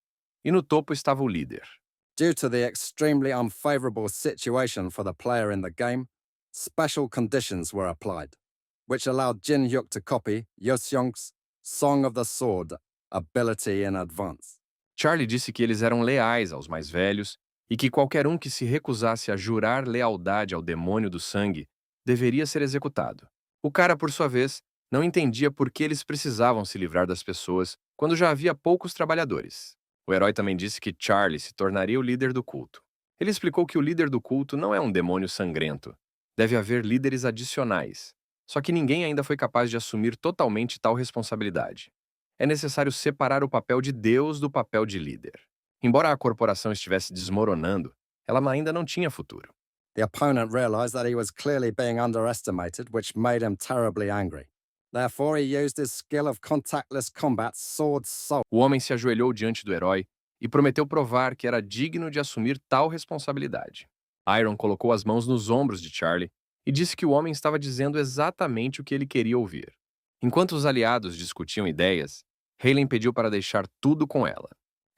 E no topo estava o líder. Due to the extremely unfavorable situation for the player in the game, special conditions were applied, which allowed Jin Hyuk to copy Yoseong's Song of the Sword ability in advance. Charlie disse que eles eram leais aos mais velhos e que qualquer um que se recusasse a jurar lealdade ao demônio do sangue deveria ser executado. O cara, por sua vez, não entendia por que eles precisavam se livrar das pessoas quando já havia poucos trabalhadores. O herói também disse que Charlie se tornaria o líder do culto. Ele explicou que o líder do culto não é um demônio sangrento. Deve haver líderes adicionais. Só que ninguém ainda foi capaz de assumir totalmente tal responsabilidade. É necessário separar o papel de Deus do papel de líder. Embora a corporação estivesse desmoronando, ela ainda não tinha futuro. The opponent realized that he was clearly being underestimated, which made him terribly angry. Therefore, he used his skill of contactless combat, Sword Soul. O homem se ajoelhou diante do herói e prometeu provar que era digno de assumir tal responsabilidade. Iron colocou as mãos nos ombros de Charlie e disse que o homem estava dizendo exatamente o que ele queria ouvir. Enquanto os aliados discutiam ideias, Halen pediu para deixar tudo com ela.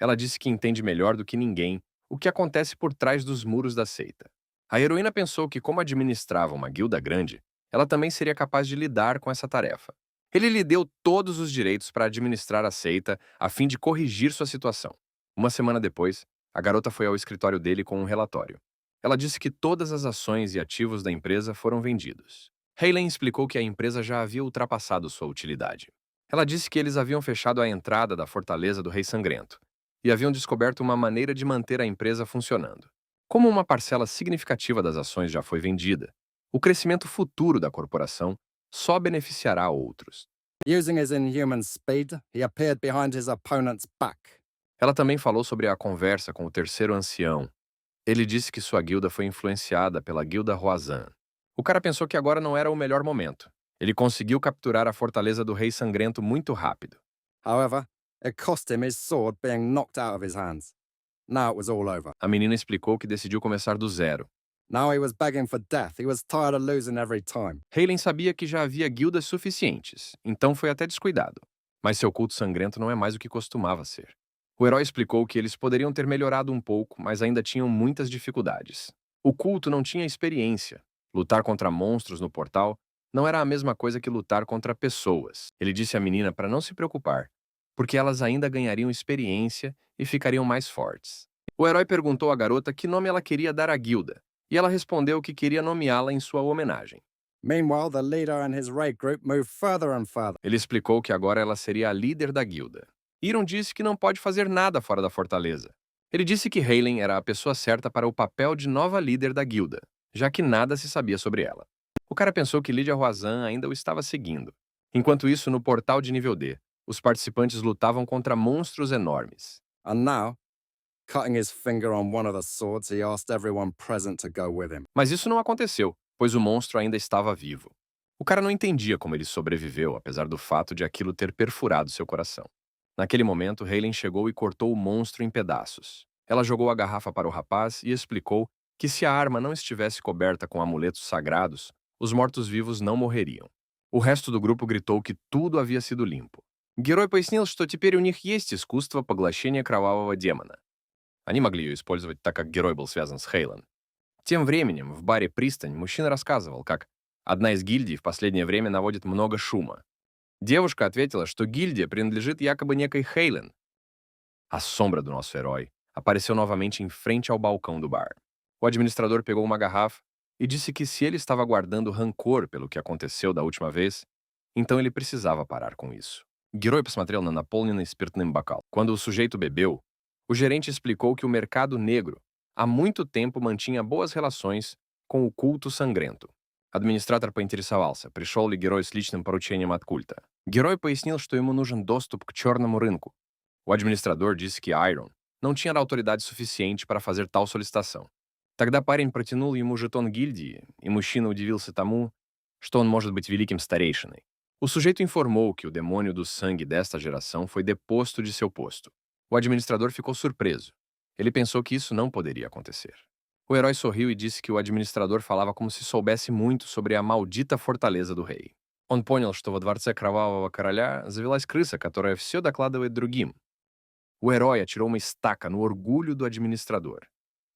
Ela disse que entende melhor do que ninguém o que acontece por trás dos muros da seita. A heroína pensou que, como administrava uma guilda grande, ela também seria capaz de lidar com essa tarefa. Ele lhe deu todos os direitos para administrar a seita a fim de corrigir sua situação. Uma semana depois, a garota foi ao escritório dele com um relatório. Ela disse que todas as ações e ativos da empresa foram vendidos. Halen explicou que a empresa já havia ultrapassado sua utilidade. Ela disse que eles haviam fechado a entrada da Fortaleza do Rei Sangrento e haviam descoberto uma maneira de manter a empresa funcionando. Como uma parcela significativa das ações já foi vendida, o crescimento futuro da corporação só beneficiará outros. Using his inhuman speed, he appeared behind his opponent's back. Ela também falou sobre a conversa com o terceiro ancião. Ele disse que sua guilda foi influenciada pela guilda Roazan. O cara pensou que agora não era o melhor momento. Ele conseguiu capturar a Fortaleza do Rei Sangrento muito rápido. However, it cost him his sword being knocked out of his hands. Now it was all over. A menina explicou que decidiu começar do zero. Now he was begging for death. He was tired of losing every time. Halen sabia que já havia guildas suficientes, então foi até descuidado. Mas seu culto sangrento não é mais o que costumava ser. O herói explicou que eles poderiam ter melhorado um pouco, mas ainda tinham muitas dificuldades. O culto não tinha experiência. Lutar contra monstros no portal não era a mesma coisa que lutar contra pessoas. Ele disse à menina para não se preocupar, porque elas ainda ganhariam experiência e ficariam mais fortes. O herói perguntou à garota que nome ela queria dar à guilda, e ela respondeu que queria nomeá-la em sua homenagem. Meanwhile, the leader and his raid group moved further and further. Ele explicou que agora ela seria a líder da guilda. Iron disse que não pode fazer nada fora da fortaleza. Ele disse que Halen era a pessoa certa para o papel de nova líder da guilda, já que nada se sabia sobre ela. O cara pensou que Lydia Roazan ainda o estava seguindo. Enquanto isso, no portal de nível D, os participantes lutavam contra monstros enormes. And now, cutting his finger on one of the swords, he asked everyone present to go with him. Mas isso não aconteceu, pois o monstro ainda estava vivo. O cara não entendia como ele sobreviveu, apesar do fato de aquilo ter perfurado seu coração. Naquele momento, Halen chegou e cortou o monstro em pedaços. Ela jogou a garrafa para o rapaz e explicou que se a arma não estivesse coberta com amuletos sagrados, os mortos-vivos não morreriam. O resto do grupo gritou que tudo havia sido limpo. Герой пояснил, что теперь у них есть искусство поглощения кровавого демона. Они могли ее использовать, так как герой был связан с Хейлен. Тем временем в баре «Пристань» мужчина рассказывал, как одна из гильдий в последнее время наводит много шума. Девушка ответила, что гильдия принадлежит якобы некой Хейлен. A sombra do nosso herói apareceu novamente em frente ao balcão do bar. O administrador pegou uma garrafa e disse que se ele estava guardando rancor pelo que aconteceu da última vez, então ele precisava parar com isso. Герой посмотрел на наполненный спиртным бокал. Quando o sujeito bebeu, o gerente explicou que o mercado negro há muito tempo mantinha boas relações com o culto sangrento. Администратор поинтересовался, пришел ли герой с личным поручением от культа. Герой пояснил, что ему нужен доступ к черному рынку. O administrador disse que Iron não tinha autoridade suficiente para fazer tal solicitação. Тогда парень протянул ему жетон гильдии, и мужчина удивился тому, что он может быть великим старейшиной. O sujeito informou que o demônio do sangue desta geração foi deposto de seu posto. O administrador ficou surpreso. Ele pensou que isso não poderia acontecer. O herói sorriu e disse que o administrador falava como se soubesse muito sobre a maldita fortaleza do rei. Он понял, что во дворце Кровавого Короля завелась крыса, которая все докладывает другим. O herói atirou uma estaca no orgulho do administrador.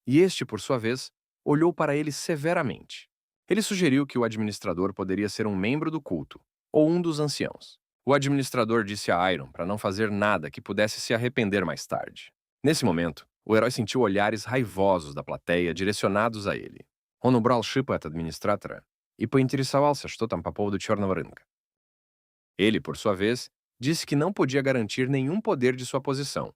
E este, por sua vez, olhou para ele severamente. Ele sugeriu que o administrador poderia ser um membro do culto, ou um dos anciãos. O administrador disse a Iron para não fazer nada que pudesse se arrepender mais tarde. Nesse momento, o herói sentiu olhares raivosos da plateia direcionados a ele. Он убрал шипы от администратора и поинтересовался, что там по поводу черного рынка. Ele, por sua vez, disse que não podia garantir nenhum poder de sua posição.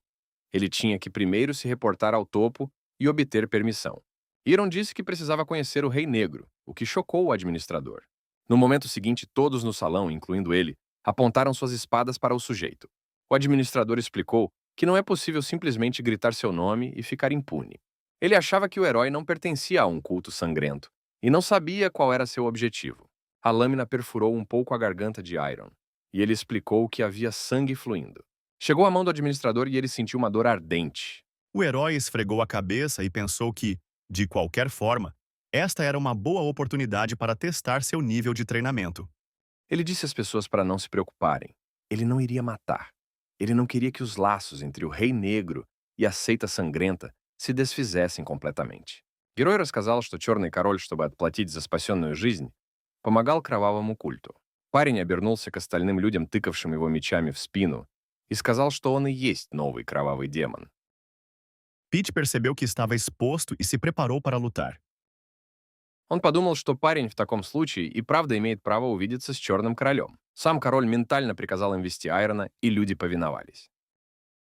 Ele tinha que primeiro se reportar ao topo e obter permissão. Iron disse que precisava conhecer o Rei Negro, o que chocou o administrador. No momento seguinte, todos no salão, incluindo ele, apontaram suas espadas para o sujeito. O administrador explicou que não é possível simplesmente gritar seu nome e ficar impune. Ele achava que o herói não pertencia a um culto sangrento e não sabia qual era seu objetivo. A lâmina perfurou um pouco a garganta de Iron, e ele explicou que havia sangue fluindo. Chegou a mão do administrador e ele sentiu uma dor ardente. O herói esfregou a cabeça e pensou que, de qualquer forma, esta era uma boa oportunidade para testar seu nível de treinamento. Ele disse às pessoas para não se preocuparem. Ele não iria matar. Ele não queria que os laços entre o Rei Negro e a seita sangrenta se desfizessem completamente. Герой рассказал, что Черный Король, чтобы отплатить за спасенную жизнь, помогал кровавому культу. Парень обернулся к остальным людям, тыкавшим его мечами в спину, и сказал, что он и есть новый кровавый демон. Pete percebeu que estava exposto e se preparou para lutar. Он подумал, что парень в таком случае и правда имеет право увидеться с Черным Королем. Сам король ментально приказал им вести Айрона, e люди повиновались.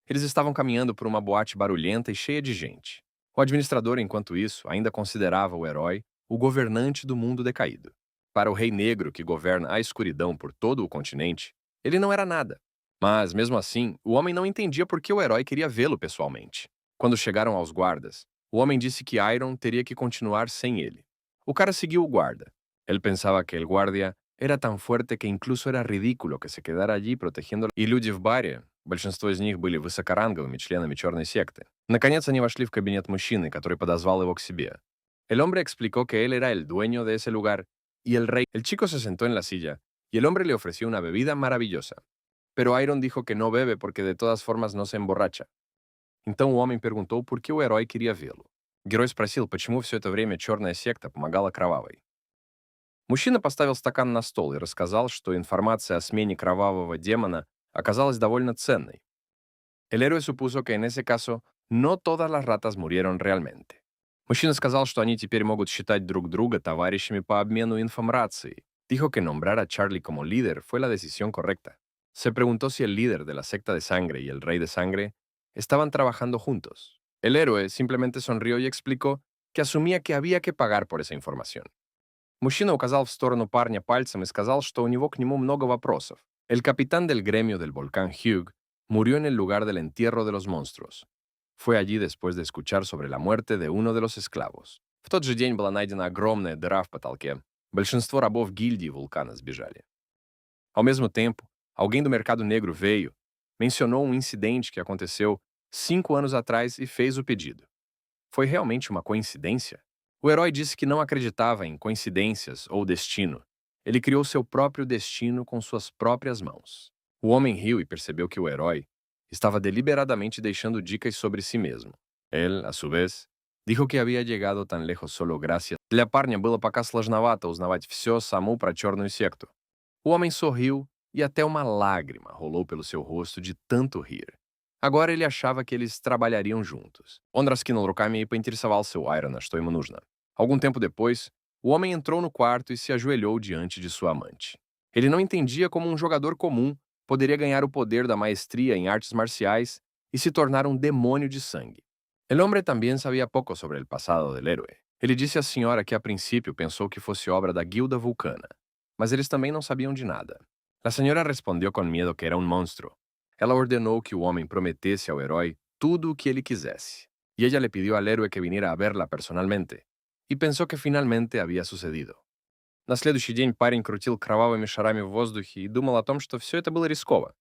Eles estavam caminhando por uma boate barulhenta e cheia de gente. O administrador, enquanto isso, ainda considerava o herói o governante do mundo decaído. Para o Rei Negro, que governa a escuridão por todo o continente, ele não era nada. Mas, mesmo assim, o homem não entendia por que o herói queria vê-lo pessoalmente. Quando chegaram aos guardas, o homem disse que Iron teria que continuar sem ele. O cara seguiu o guarda. Ele pensava que el guardia era tan fuerte que incluso era ridículo que se quedara allí protegiendo. И люди в баре, большинство из них были высокоранговыми членами черной секты. Наконец они вошли в кабинет мужчины, который подозвал его к себе. El hombre explicó que él era el dueño de ese lugar y el rey. El chico se sentó en la silla y el hombre le ofreció una bebida maravillosa. Pero Iron dijo que no bebe porque de todas formas no se emborracha. Então o homem perguntou por que o herói queria vê-lo. Герой спросил, почему все это время черная секта помогала кровавой. Мужчина поставил стакан на стол и рассказал, что информация о смене кровавого демона оказалась довольно ценной. El héroe supuso que en ese caso no todas las ratas murieron realmente. Мужчина сказал, что они теперь могут считать друг друга товарищами по обмену информацией. Dijo que nombrar a Charlie como líder fue la decisión correcta. Se preguntó si el líder de la secta de sangre y el rey de sangre estaban trabajando juntos. El héroe simplemente sonrió y explicó que asumía que había que pagar por esa información. Мужчина указал в сторону парня пальцем и сказал, что у него к нему много вопросов. El capitán del gremio del volcán Hugh murió en el lugar del entierro de los monstruos. Fue allí después de escuchar sobre la muerte de uno de los esclavos. В тот же день была найдена огромная дыра в потолке. Большинство рабов гильдии вулкана сбежали. Ao mesmo tempo, alguém do mercado negro veio, mencionou um incidente que aconteceu 5 anos atrás e fez o pedido. Foi realmente uma coincidência? O herói disse que não acreditava em coincidências ou destino. Ele criou seu próprio destino com suas próprias mãos. O homem riu e percebeu que o herói estava deliberadamente deixando dicas sobre si mesmo. Ele, a su vez, dijo que había llegado tan lejos solo gracias. Для парня было пока сложновато узнавать все саму про черную секту. O homem sorriu e até uma lágrima rolou pelo seu rosto de tanto rir. Agora ele achava que eles trabalhariam juntos. Он раскинул руками и поинтересовался у Айрона, что ему нужно. Algum tempo depois, o homem entrou no quarto e se ajoelhou diante de sua amante. Ele não entendia como um jogador comum poderia ganhar o poder da maestria em artes marciais e se tornar um demônio de sangue. El hombre também sabia pouco sobre o passado del héroe. Ele disse à senhora que a princípio pensou que fosse obra da guilda vulcana, mas eles também não sabiam de nada. A senhora respondeu com medo que era um monstro. Ela ordenou que o homem prometesse ao herói tudo o que ele quisesse. E ella le pidió al héroe que viniera a verla personalmente. И pensó que finalmente había sucedido. На следующий день парень крутил кровавыми шарами в воздухе и думал о том, что все это было рисково.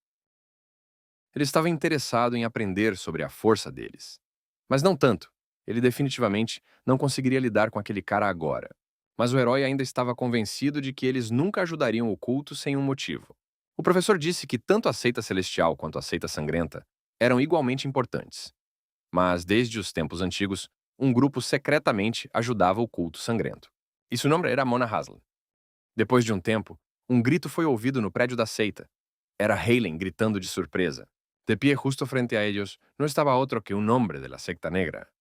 Ele estava interessado em aprender sobre a força deles. Mas não tanto. Ele definitivamente não conseguiria lidar com aquele cara agora. Mas o herói ainda estava convencido de que eles nunca ajudariam o culto sem um motivo. O professor disse que tanto a seita celestial quanto a seita sangrenta eram igualmente importantes. Mas, desde os tempos antigos, um grupo secretamente ajudava o culto sangrento. E seu nome era Mona Haslam. Depois de um tempo, um grito foi ouvido no prédio da seita. Era Halen gritando de surpresa. De pie justo frente a ellos, no estaba otro que un hombre de la secta negra.